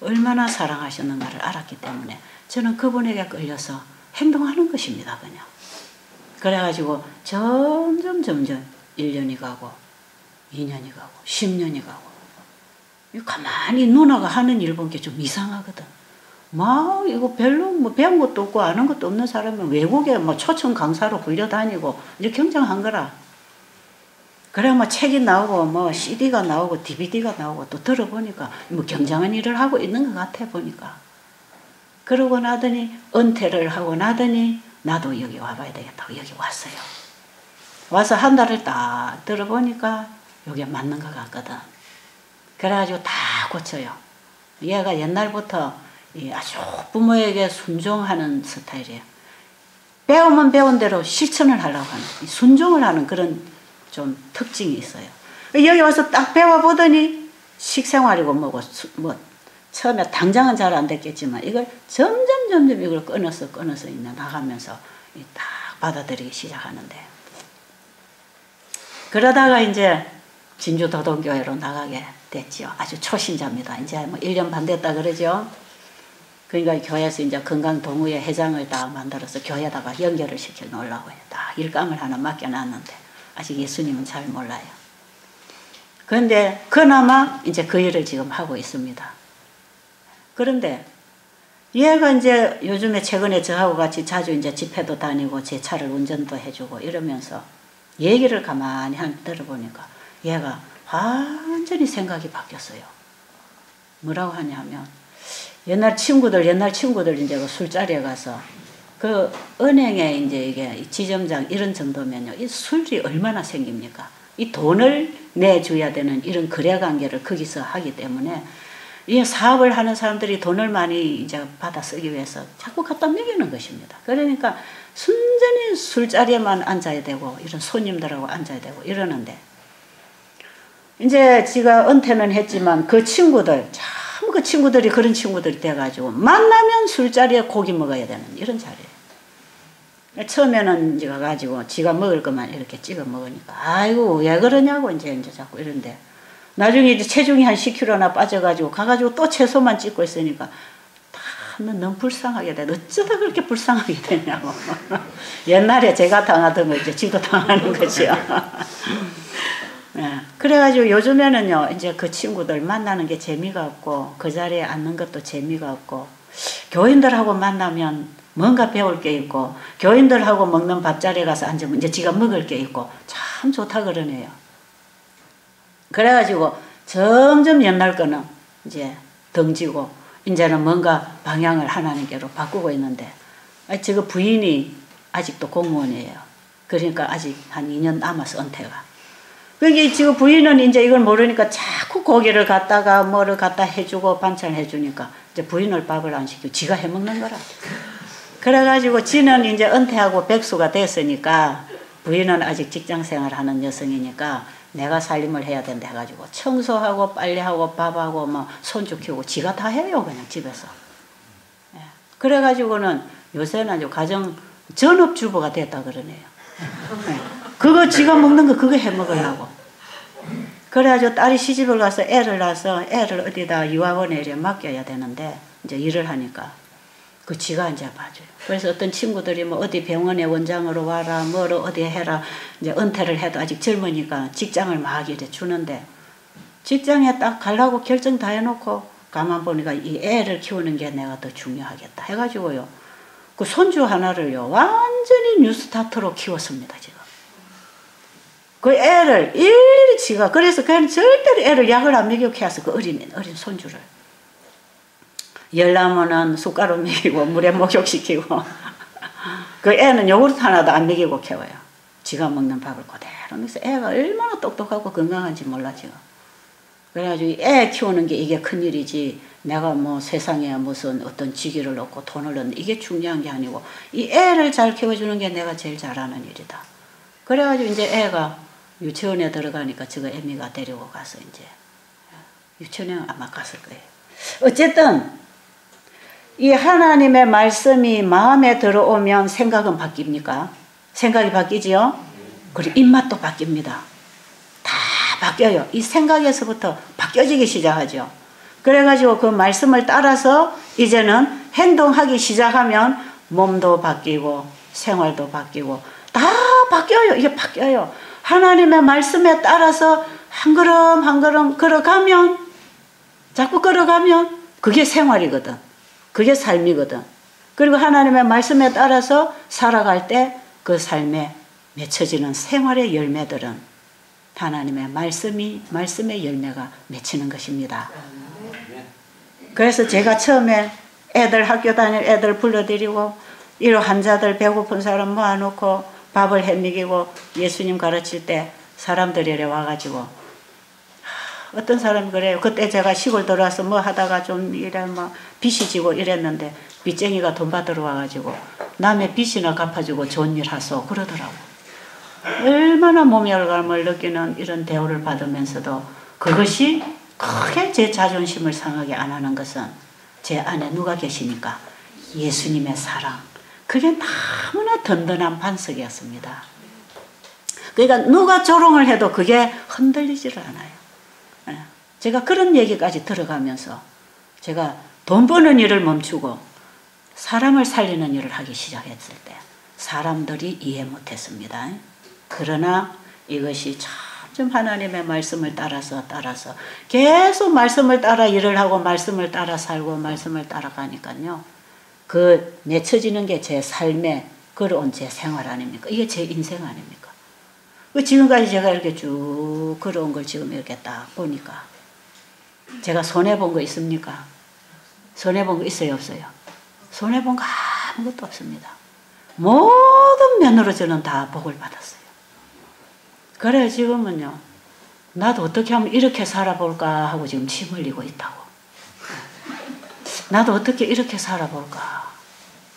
얼마나 사랑하셨는가를 알았기 때문에 저는 그분에게 끌려서 행동하는 것입니다. 그냥. 그래가지고 점점 1년이 가고 2년이 가고 10년이 가고, 가만히 누나가 하는 일 본 게 좀 이상하거든. 막 이거 별로 뭐 배운 것도 없고 아는 것도 없는 사람은 외국에 뭐 초청 강사로 굴려다니고 이렇게 경쟁한 거라. 그래 뭐 책이 나오고 뭐 CD가 나오고 DVD가 나오고 또 들어보니까 뭐 경쟁한 일을 하고 있는 것 같아 보니까. 그러고 나더니 은퇴를 하고 나더니 나도 여기 와봐야 되겠다고 여기 왔어요. 와서 한 달을 딱 들어보니까 여기에 맞는 것 같거든. 그래가지고 다 고쳐요. 얘가 옛날부터 아주 부모에게 순종하는 스타일이에요. 배우면 배운 대로 실천을 하려고 하는, 순종을 하는 그런 좀 특징이 있어요. 여기 와서 딱 배워보더니 식생활이고 뭐고 뭐 처음에 당장은 잘 안 됐겠지만 이걸 점점 이걸 끊어서 나가면서 딱 받아들이기 시작하는데, 그러다가 이제 진주 도동교회로 나가게 됐죠. 아주 초신자입니다. 이제 뭐 1년 반 됐다 그러죠. 그러니까 교회에서 이제 건강동호회 회장을 딱 만들어서 교회에다가 연결을 시켜 놓으려고 해요. 딱 일감을 하나 맡겨놨는데 아직 예수님은 잘 몰라요. 그런데 그나마 이제 그 일을 지금 하고 있습니다. 그런데 얘가 이제 요즘에 최근에 저하고 같이 자주 이제 집회도 다니고 제 차를 운전도 해주고 이러면서 얘기를 가만히 들어보니까 얘가 완전히 생각이 바뀌었어요. 뭐라고 하냐면 옛날 친구들 이제 그 술자리에 가서 그 은행에 이제 이게 지점장 이런 정도면요. 이 술이 얼마나 생깁니까? 이 돈을 내줘야 되는 이런 거래 관계를 거기서 하기 때문에 이 사업을 하는 사람들이 돈을 많이 이제 받아 쓰기 위해서 자꾸 갖다 먹이는 것입니다. 그러니까 순전히 술자리에만 앉아야 되고 이런 손님들하고 앉아야 되고 이러는데 이제 지가 은퇴는 했지만 그 친구들 참 그 친구들이 그런 친구들이 돼가지고 만나면 술자리에 고기 먹어야 되는 이런 자리예요. 처음에는 이제 가가지고 지가 먹을 것만 이렇게 찍어 먹으니까 아이고 왜 그러냐고 이제 자꾸 이런데 나중에 이제 체중이 한 10kg나 빠져가지고 가가지고 또 채소만 찍고 있으니까 너무 불쌍하게 돼. 어쩌다 그렇게 불쌍하게 되냐고. 옛날에 제가 당하던 거 이제 지도 당하는 거지요. 네. 그래가지고 요즘에는요, 이제 그 친구들 만나는 게 재미가 없고, 그 자리에 앉는 것도 재미가 없고, 교인들하고 만나면 뭔가 배울 게 있고, 교인들하고 먹는 밥자리에 가서 앉으면 이제 지가 먹을 게 있고, 참 좋다 그러네요. 그래가지고 점점 옛날 거는 이제 덩지고, 이제는 뭔가 방향을 하나님께로 바꾸고 있는데, 지금 부인이 아직도 공무원이에요. 그러니까 아직 한 2년 남아서 은퇴가. 그게 지금 부인은 이제 이걸 모르니까 자꾸 고기를 갖다가 뭐를 갖다 해주고 반찬 해주니까 이제 부인을 밥을 안 시키고 지가 해먹는 거라. 그래가지고 지는 이제 은퇴하고 백수가 됐으니까 부인은 아직 직장생활 하는 여성이니까 내가 살림을 해야 된다 해가지고 청소하고 빨래하고 밥하고 뭐 손주 키우고 지가 다 해요 그냥 집에서. 예. 그래가지고는 요새는 아주 가정 전업주부가 됐다 그러네요. 예. 그거 지가 먹는 거 그거 해 먹으려고. 그래가지고 딸이 시집을 가서 애를 낳아서 애를 어디다 유아원에 이렇게 맡겨야 되는데 이제 일을 하니까 그 지가 이제 봐줘요. 그래서 어떤 친구들이 뭐 어디 병원에 원장으로 와라 뭐로 어디 해라 이제 은퇴를 해도 아직 젊으니까 직장을 막 이렇게 주는데 직장에 딱 가려고 결정 다 해놓고 가만 보니까 이 애를 키우는 게 내가 더 중요하겠다 해가지고요. 그 손주 하나를요 완전히 뉴스타트로 키웠습니다 지금. 그 애를 일일이 지가 그래서 그냥 절대로 애를 약을 안 먹이고 키웠어. 그 어린 손주를. 열나면은 숟가락 먹이고 물에 목욕시키고 그 애는 요구르트 하나도 안 먹이고 키워요. 지가 먹는 밥을 그대로 먹어서 애가 얼마나 똑똑하고 건강한지 몰라 지금. 그래가지고 애 키우는 게 이게 큰일이지 내가 뭐 세상에 무슨 어떤 직위를 얻고 돈을 얻는 이게 중요한 게 아니고 이 애를 잘 키워주는 게 내가 제일 잘하는 일이다. 그래가지고 이제 애가 유치원에 들어가니까 저거 애미가 데리고 가서 이제 유치원에 아마 갔을 거예요. 어쨌든 이 하나님의 말씀이 마음에 들어오면 생각은 바뀝니까? 생각이 바뀌지요? 그리고 입맛도 바뀝니다. 다 바뀌어요. 이 생각에서부터 바뀌어지기 시작하죠. 그래가지고 그 말씀을 따라서 이제는 행동하기 시작하면 몸도 바뀌고 생활도 바뀌고 다 바뀌어요. 이게 바뀌어요. 하나님의 말씀에 따라서 한 걸음 한 걸음 걸어가면 자꾸 걸어가면 그게 생활이거든. 그게 삶이거든. 그리고 하나님의 말씀에 따라서 살아갈 때 그 삶에 맺혀지는 생활의 열매들은 하나님의 말씀의 열매가 맺히는 것입니다. 그래서 제가 처음에 애들 학교 다닐 애들 불러들이고 이런 환자들 배고픈 사람 모아놓고 밥을 해 먹이고 예수님 가르칠 때 사람들이 이래 와가지고 어떤 사람이 그래요. 그때 제가 시골 들어와서 뭐 하다가 좀 이래 뭐 빚이 지고 이랬는데 빚쟁이가 돈 받으러 와가지고 남의 빚이나 갚아주고 좋은 일 하소 그러더라고. 얼마나 모멸감을 느끼는 이런 대우를 받으면서도 그것이 크게 제 자존심을 상하게 안 하는 것은 제 안에 누가 계시니까 예수님의 사랑 그게 너무나 든든한 반석이었습니다. 그러니까 누가 조롱을 해도 그게 흔들리지를 않아요. 제가 그런 얘기까지 들어가면서 제가 돈 버는 일을 멈추고 사람을 살리는 일을 하기 시작했을 때 사람들이 이해 못했습니다. 그러나 이것이 참 하나님의 말씀을 따라서 계속 말씀을 따라 일을 하고 말씀을 따라 살고 말씀을 따라가니까요. 그 맺혀지는 게 제 삶에 걸어온 제 생활 아닙니까? 이게 제 인생 아닙니까? 지금까지 제가 이렇게 쭉 걸어온 걸 지금 이렇게 딱 보니까 제가 손해본 거 있습니까? 손해본 거 있어요, 없어요? 손해본 거 아무것도 없습니다. 모든 면으로 저는 다 복을 받았어요. 그래 지금은요, 나도 어떻게 하면 이렇게 살아볼까 하고 지금 침 흘리고 있다고. 나도 어떻게 이렇게 살아볼까.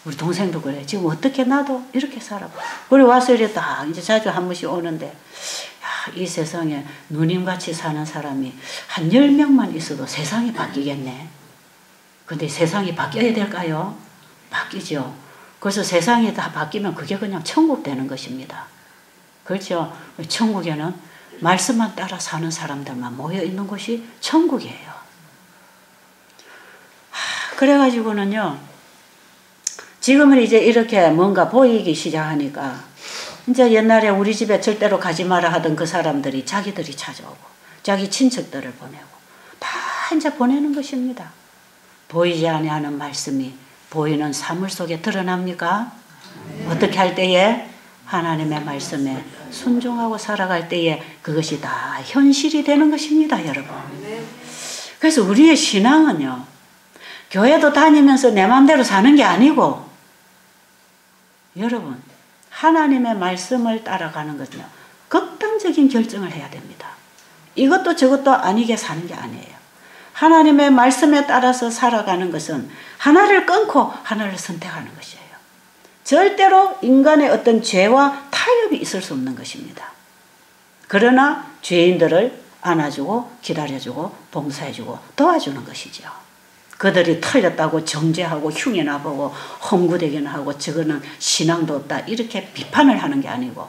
우리 동생도 그래. 지금 어떻게 나도 이렇게 살아볼까. 우리 와서 이래 딱 이제 자주 한 번씩 오는데, 야, 이 세상에 누님같이 사는 사람이 한 10명만 있어도 세상이 바뀌겠네. 근데 세상이 바뀌어야 될까요? 바뀌죠. 그래서 세상이 다 바뀌면 그게 그냥 천국 되는 것입니다. 그렇죠? 천국에는 말씀만 따라 사는 사람들만 모여 있는 곳이 천국이에요. 그래가지고는요, 지금은 이제 이렇게 뭔가 보이기 시작하니까, 이제 옛날에 우리 집에 절대로 가지 마라 하던 그 사람들이 자기들이 찾아오고, 자기 친척들을 보내고, 다 이제 보내는 것입니다. 보이지 아니하는 말씀이 보이는 사물 속에 드러납니까? 어떻게 할 때에? 하나님의 말씀에 순종하고 살아갈 때에 그것이 다 현실이 되는 것입니다, 여러분. 그래서 우리의 신앙은요, 교회도 다니면서 내 마음대로 사는 게 아니고, 여러분, 하나님의 말씀을 따라가는 것은요, 극단적인 결정을 해야 됩니다. 이것도 저것도 아니게 사는 게 아니에요. 하나님의 말씀에 따라서 살아가는 것은 하나를 끊고 하나를 선택하는 것이에요. 절대로 인간의 어떤 죄와 타협이 있을 수 없는 것입니다. 그러나 죄인들을 안아주고 기다려주고 봉사해주고 도와주는 것이죠. 그들이 틀렸다고 정죄하고 흉이나 보고 험구대기나 하고 저거는 신앙도 없다 이렇게 비판을 하는 게 아니고,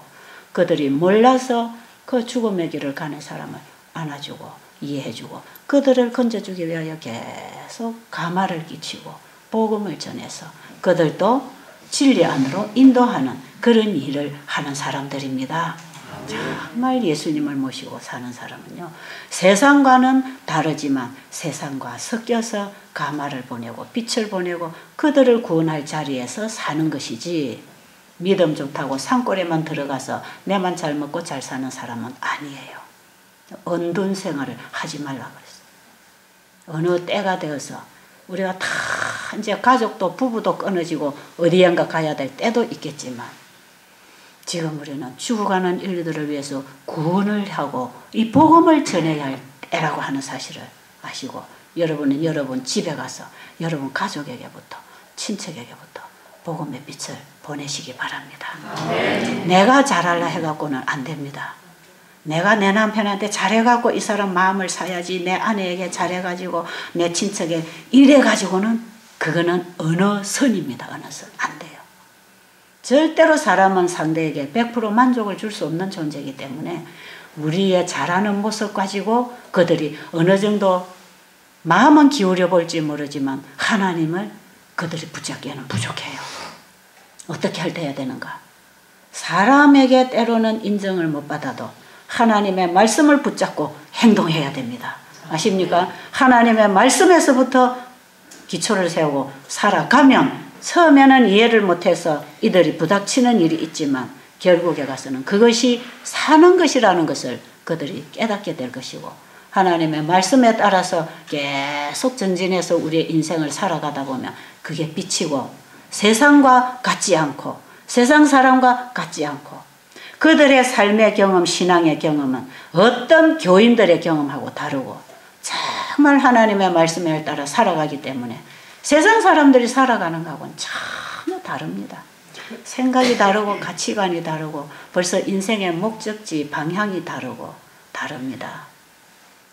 그들이 몰라서 그 죽음의 길을 가는 사람을 안아주고 이해해주고 그들을 건져주기 위하여 계속 가마를 끼치고 복음을 전해서 그들도 진리 안으로 인도하는 그런 일을 하는 사람들입니다. 정말 예수님을 모시고 사는 사람은요, 세상과는 다르지만 세상과 섞여서 가마를 보내고 빛을 보내고 그들을 구원할 자리에서 사는 것이지, 믿음 좋다고 산골에만 들어가서 내만 잘 먹고 잘 사는 사람은 아니에요. 언둔 생활을 하지 말라 그랬어요. 어느 때가 되어서 우리가 다 이제 가족도 부부도 끊어지고 어디엔가 가야 될 때도 있겠지만, 지금 우리는 죽어가는 인류들을 위해서 구원을 하고 이 복음을 전해야 할 때라고 하는 사실을 아시고, 여러분은 여러분 집에 가서 여러분 가족에게부터 친척에게부터 복음의 빛을 보내시기 바랍니다. 내가 잘하려 해갖고는 안 됩니다. 내가 내 남편한테 잘해갖고 이 사람 마음을 사야지, 내 아내에게 잘해가지고 내 친척에 이래가지고는 그거는 어느 선입니다. 어느 선. 안 돼요. 절대로 사람은 상대에게 100% 만족을 줄 수 없는 존재이기 때문에 우리의 잘하는 모습 가지고 그들이 어느 정도 마음은 기울여 볼지 모르지만 하나님을 그들이 붙잡기에는 부족해요. 어떻게 할 때 해야 되는가? 사람에게 때로는 인정을 못 받아도 하나님의 말씀을 붙잡고 행동해야 됩니다. 아십니까? 하나님의 말씀에서부터 기초를 세우고 살아가면 처음에는 이해를 못해서 이들이 부닥치는 일이 있지만 결국에 가서는 그것이 사는 것이라는 것을 그들이 깨닫게 될 것이고, 하나님의 말씀에 따라서 계속 전진해서 우리의 인생을 살아가다 보면 그게 비치고 세상과 같지 않고 세상 사람과 같지 않고 그들의 삶의 경험, 신앙의 경험은 어떤 교인들의 경험하고 다르고 정말 하나님의 말씀에 따라 살아가기 때문에 세상 사람들이 살아가는 것하고는 전혀 다릅니다. 생각이 다르고 가치관이 다르고 벌써 인생의 목적지, 방향이 다르고 다릅니다.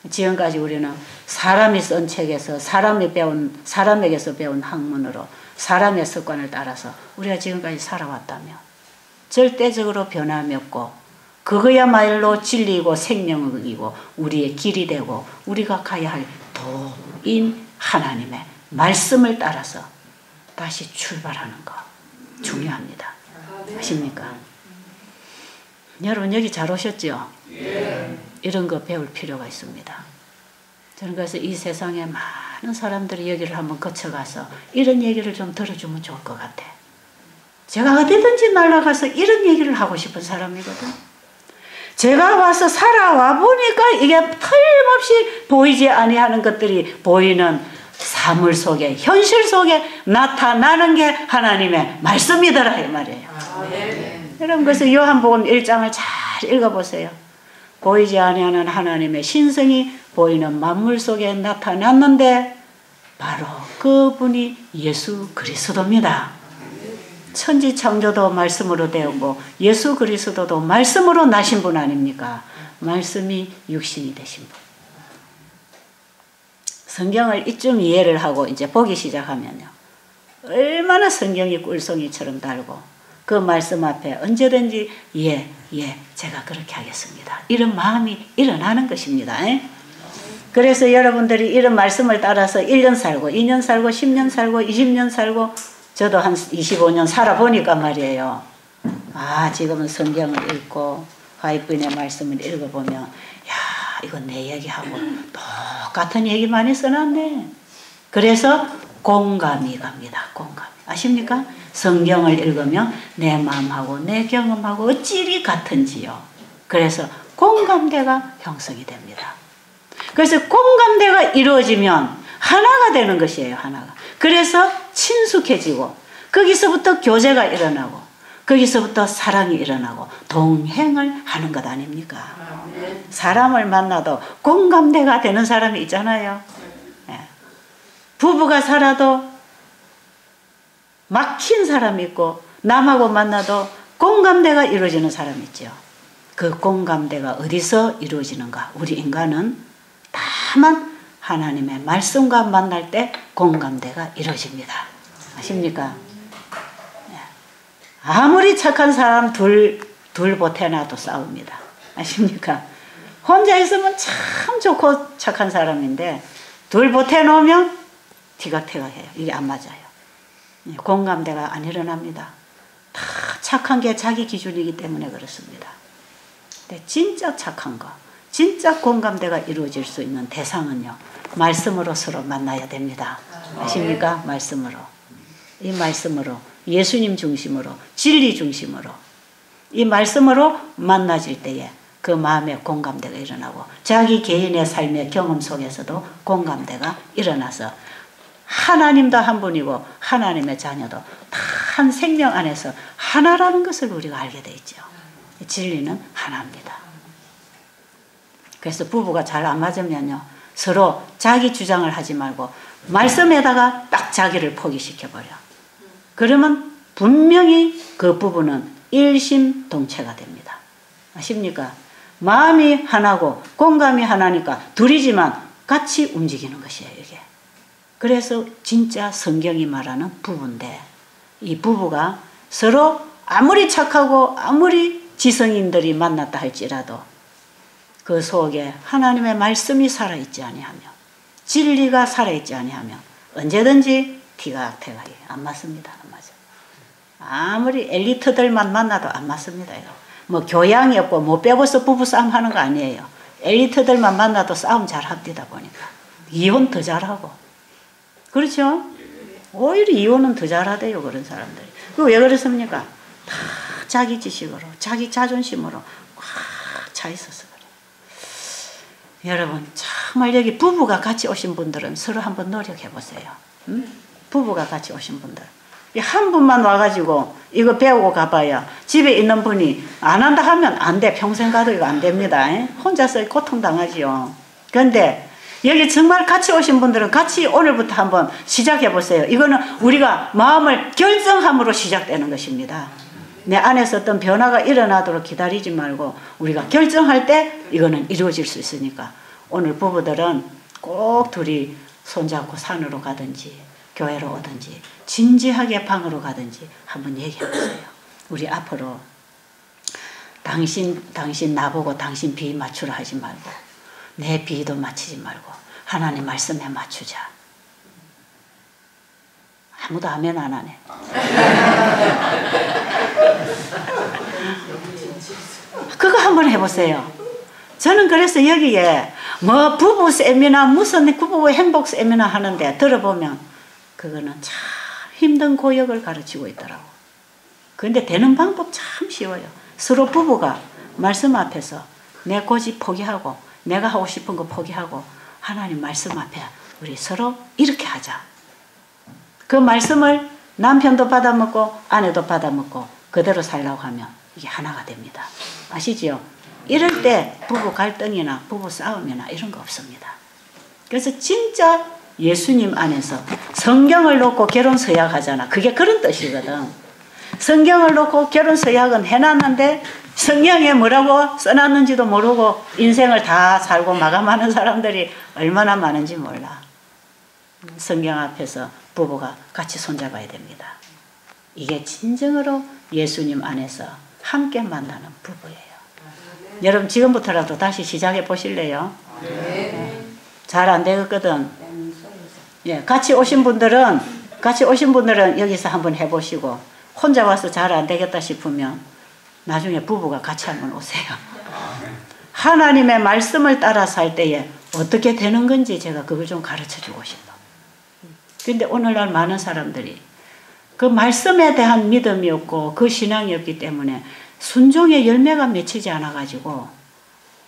지금까지 우리는 사람이 쓴 책에서 사람에게서 배운 학문으로 사람의 습관을 따라서 우리가 지금까지 살아왔다면 절대적으로 변함이 없고 그거야말로 진리이고 생명이고 우리의 길이 되고 우리가 가야 할 도인 하나님의 말씀을 따라서 다시 출발하는 거 중요합니다. 아십니까? 여러분 여기 잘 오셨죠? 이런 거 배울 필요가 있습니다. 저는 그래서 이 세상에 많은 사람들이 여기를 한번 거쳐가서 이런 얘기를 좀 들어주면 좋을 것 같아. 제가 어디든지 날아가서 이런 얘기를 하고 싶은 사람이거든. 제가 와서 살아와 보니까 이게 틀림없이 보이지 아니하는 것들이 보이는 사물 속에, 현실 속에 나타나는 게 하나님의 말씀이더라 이 말이에요. 여러분 그래서 요한복음 1장을 잘 읽어보세요. 보이지 아니하는 하나님의 신성이 보이는 만물 속에 나타났는데 바로 그분이 예수 그리스도입니다. 천지 창조도 말씀으로 되었고 예수 그리스도도 말씀으로 나신 분 아닙니까? 말씀이 육신이 되신 분. 성경을 이쯤 이해를 하고 이제 보기 시작하면요. 얼마나 성경이 꿀송이처럼 달고 그 말씀 앞에 언제든지 예, 제가 그렇게 하겠습니다. 이런 마음이 일어나는 것입니다. 그래서 여러분들이 이런 말씀을 따라서 1년 살고 2년 살고 10년 살고 20년 살고 저도 한 25년 살아보니까 말이에요. 아 지금은 성경을 읽고 화이트인의 말씀을 읽어보면 야 이건 내 얘기하고 똑같은 얘기 많이 써놨네. 그래서 공감이 갑니다. 공감. 아십니까? 성경을 읽으면 내 마음하고 내 경험하고 어찌 같은지요. 그래서 공감대가 형성이 됩니다. 그래서 공감대가 이루어지면 하나가 되는 것이에요. 하나가. 그래서 친숙해지고 거기서부터 교제가 일어나고 거기서부터 사랑이 일어나고 동행을 하는 것 아닙니까? 사람을 만나도 공감대가 되는 사람이 있잖아요. 부부가 살아도 막힌 사람이 있고 남하고 만나도 공감대가 이루어지는 사람이 있죠. 그 공감대가 어디서 이루어지는가? 우리 인간은 다만 하나님의 말씀과 만날 때 공감대가 이루어집니다. 아십니까? 아무리 착한 사람 둘 보태놔도 싸웁니다. 아십니까? 혼자 있으면 참 좋고 착한 사람인데 둘 보태놓으면 티각태각해요. 이게 안 맞아요. 공감대가 안 일어납니다. 다 착한 게 자기 기준이기 때문에 그렇습니다. 근데 진짜 착한 거, 진짜 공감대가 이루어질 수 있는 대상은요. 말씀으로 서로 만나야 됩니다. 아십니까? 말씀으로. 이 말씀으로 예수님 중심으로 진리 중심으로 이 말씀으로 만나질 때에 그 마음에 공감대가 일어나고 자기 개인의 삶의 경험 속에서도 공감대가 일어나서 하나님도 한 분이고 하나님의 자녀도 다 한 생명 안에서 하나라는 것을 우리가 알게 돼 있죠. 진리는 하나입니다. 그래서 부부가 잘 안 맞으면요. 서로 자기 주장을 하지 말고 말씀에다가 딱 자기를 포기시켜버려. 그러면 분명히 그 부부는 일심동체가 됩니다. 아십니까? 마음이 하나고 공감이 하나니까 둘이지만 같이 움직이는 것이에요. 이게. 그래서 진짜 성경이 말하는 부부인데 이 부부가 서로 아무리 착하고 아무리 지성인들이 만났다 할지라도 그 속에 하나님의 말씀이 살아있지 아니하며 진리가 살아있지 아니하며 언제든지 티각태각이 안 맞습니다. 안 맞아요. 아무리 엘리트들만 만나도 안 맞습니다. 이거. 뭐 교양이 없고 못 배워서 부부싸움 하는 거 아니에요. 엘리트들만 만나도 싸움 잘합니다 보니까. 이혼 더 잘하고. 그렇죠? 오히려 이혼은 더 잘하대요. 그런 사람들이. 그거 왜 그렇습니까? 다 자기 지식으로 자기 자존심으로 꽉 차 있어서 그래요. 여러분 정말 여기 부부가 같이 오신 분들은 서로 한번 노력해 보세요. 응? 부부가 같이 오신 분들. 한 분만 와가지고 이거 배우고 가봐야 집에 있는 분이 안 한다 하면 안 돼. 평생 가도 이거 안 됩니다. 혼자서 고통당하지요. 그런데 여기 정말 같이 오신 분들은 같이 오늘부터 한번 시작해 보세요. 이거는 우리가 마음을 결정함으로 시작되는 것입니다. 내 안에서 어떤 변화가 일어나도록 기다리지 말고 우리가 결정할 때 이거는 이루어질 수 있으니까 오늘 부부들은 꼭 둘이 손잡고 산으로 가든지 교회로 오든지 진지하게 방으로 가든지 한번 얘기해 보세요. 우리 앞으로 당신 나보고 당신 비 맞추라 하지 말고 내 비도 맞추지 말고 하나님 말씀에 맞추자. 아무도 아멘 안 하네. 그거 한번 해보세요. 저는 그래서 여기에 뭐 부부 세미나 무슨 부부 행복 세미나 하는데 들어보면 그거는 참 힘든 고역을 가르치고 있더라고. 그런데 되는 방법 참 쉬워요. 서로 부부가 말씀 앞에서 내 고집 포기하고 내가 하고 싶은 거 포기하고 하나님 말씀 앞에 우리 서로 이렇게 하자. 그 말씀을 남편도 받아먹고 아내도 받아먹고 그대로 살라고 하면 이게 하나가 됩니다. 아시지요? 이럴 때 부부 갈등이나 부부 싸움이나 이런 거 없습니다. 그래서 진짜 예수님 안에서 성경을 놓고 결혼 서약 하잖아. 그게 그런 뜻이거든. 성경을 놓고 결혼 서약은 해놨는데 성경에 뭐라고 써놨는지도 모르고 인생을 다 살고 마감하는 사람들이 얼마나 많은지 몰라. 성경 앞에서 부부가 같이 손잡아야 됩니다. 이게 진정으로 예수님 안에서 함께 만나는 부부예요. 여러분 지금부터라도 다시 시작해 보실래요? 잘 안 되거든. 예, 같이 오신 분들은 여기서 한번 해보시고 혼자 와서 잘 안 되겠다 싶으면 나중에 부부가 같이 한번 오세요. 하나님의 말씀을 따라 살 때에 어떻게 되는 건지 제가 그걸 좀 가르쳐 주고 싶어. 근데 오늘날 많은 사람들이 그 말씀에 대한 믿음이 없고 그 신앙이 없기 때문에 순종의 열매가 맺히지 않아가지고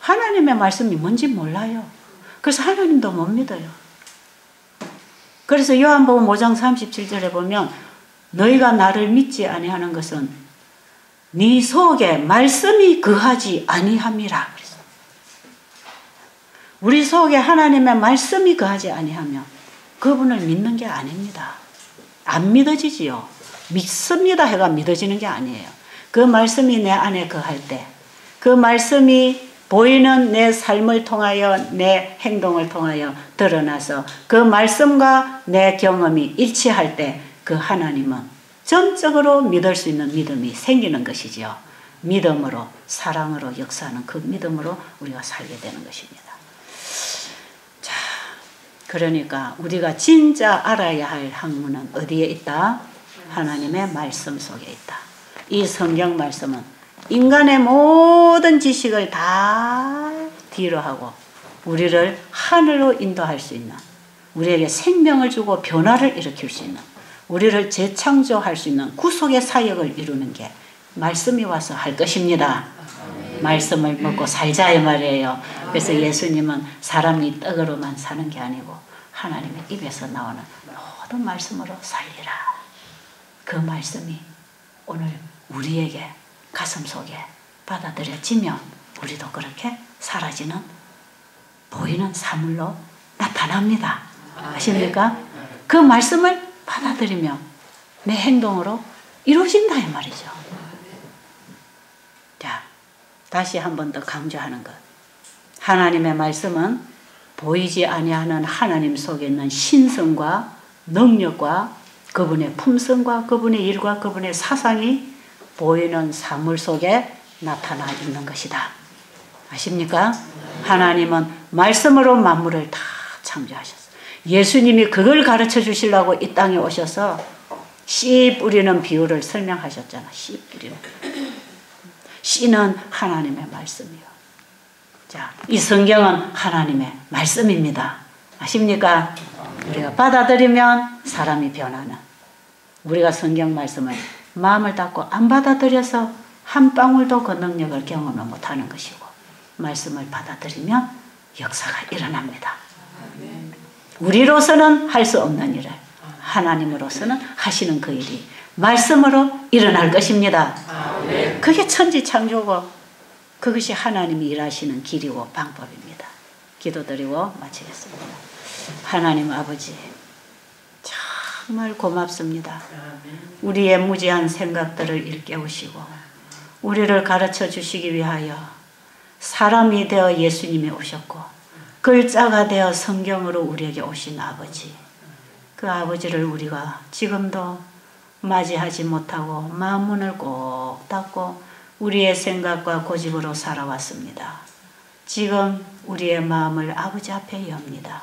하나님의 말씀이 뭔지 몰라요. 그래서 하나님도 못 믿어요. 그래서 요한복음 5장 37절에 보면 너희가 나를 믿지 아니하는 것은 네 속에 말씀이 거하지 아니함이라. 우리 속에 하나님의 말씀이 거하지 아니하면 그분을 믿는 게 아닙니다. 안 믿어지지요. 믿습니다 해가 믿어지는 게 아니에요. 그 말씀이 내 안에 거할 때, 그 말씀이 보이는 내 삶을 통하여 내 행동을 통하여 드러나서 그 말씀과 내 경험이 일치할 때 그 하나님은 전적으로 믿을 수 있는 믿음이 생기는 것이지요. 믿음으로 사랑으로 역사하는 그 믿음으로 우리가 살게 되는 것입니다. 자, 그러니까 우리가 진짜 알아야 할 학문은 어디에 있다? 하나님의 말씀 속에 있다. 이 성경 말씀은 인간의 모든 지식을 다 뒤로 하고 우리를 하늘로 인도할 수 있는, 우리에게 생명을 주고 변화를 일으킬 수 있는, 우리를 재창조할 수 있는 구속의 사역을 이루는 게 말씀이 와서 할 것입니다. 말씀을 먹고 살자 이 말이에요. 그래서 예수님은 사람이 떡으로만 사는 게 아니고 하나님의 입에서 나오는 모든 말씀으로 살리라. 그 말씀이 오늘 우리에게 가슴 속에 받아들여지면 우리도 그렇게 사라지는 보이는 사물로 나타납니다. 아십니까? 그 말씀을 받아들이면 내 행동으로 이루어진다 이 말이죠. 자, 다시 한 번 더 강조하는 것. 하나님의 말씀은 보이지 아니하는 하나님 속에 있는 신성과 능력과 그분의 품성과 그분의 일과 그분의 사상이 보이는 사물 속에 나타나 있는 것이다. 아십니까? 하나님은 말씀으로 만물을 다 창조하셨어요. 예수님이 그걸 가르쳐 주시려고 이 땅에 오셔서 씨 뿌리는 비유를 설명하셨잖아. 씨 뿌리는. 씨는 하나님의 말씀이요. 자, 이 성경은 하나님의 말씀입니다. 아십니까? 우리가 받아들이면 사람이 변하는, 우리가 성경 말씀을 마음을 닫고 안 받아들여서 한 방울도 그 능력을 경험을 못하는 것이고, 말씀을 받아들이면 역사가 일어납니다. 우리로서는 할 수 없는 일을 하나님으로서는 하시는 그 일이 말씀으로 일어날 것입니다. 그게 천지창조고 그것이 하나님이 일하시는 길이고 방법입니다. 기도드리고 마치겠습니다. 하나님 아버지, 정말 고맙습니다. 우리의 무지한 생각들을 일깨우시고 우리를 가르쳐 주시기 위하여 사람이 되어 예수님이 오셨고 글자가 되어 성경으로 우리에게 오신 아버지, 그 아버지를 우리가 지금도 맞이하지 못하고 마음문을 꼭 닫고 우리의 생각과 고집으로 살아왔습니다. 지금 우리의 마음을 아버지 앞에 엽니다.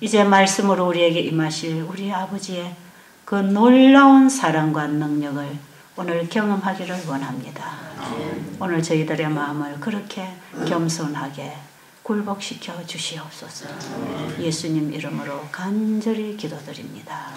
이제 말씀으로 우리에게 임하실 우리 아버지의 그 놀라운 사랑과 능력을 오늘 경험하기를 원합니다. 오늘 저희들의 마음을 그렇게 겸손하게 굴복시켜 주시옵소서. 예수님 이름으로 간절히 기도드립니다.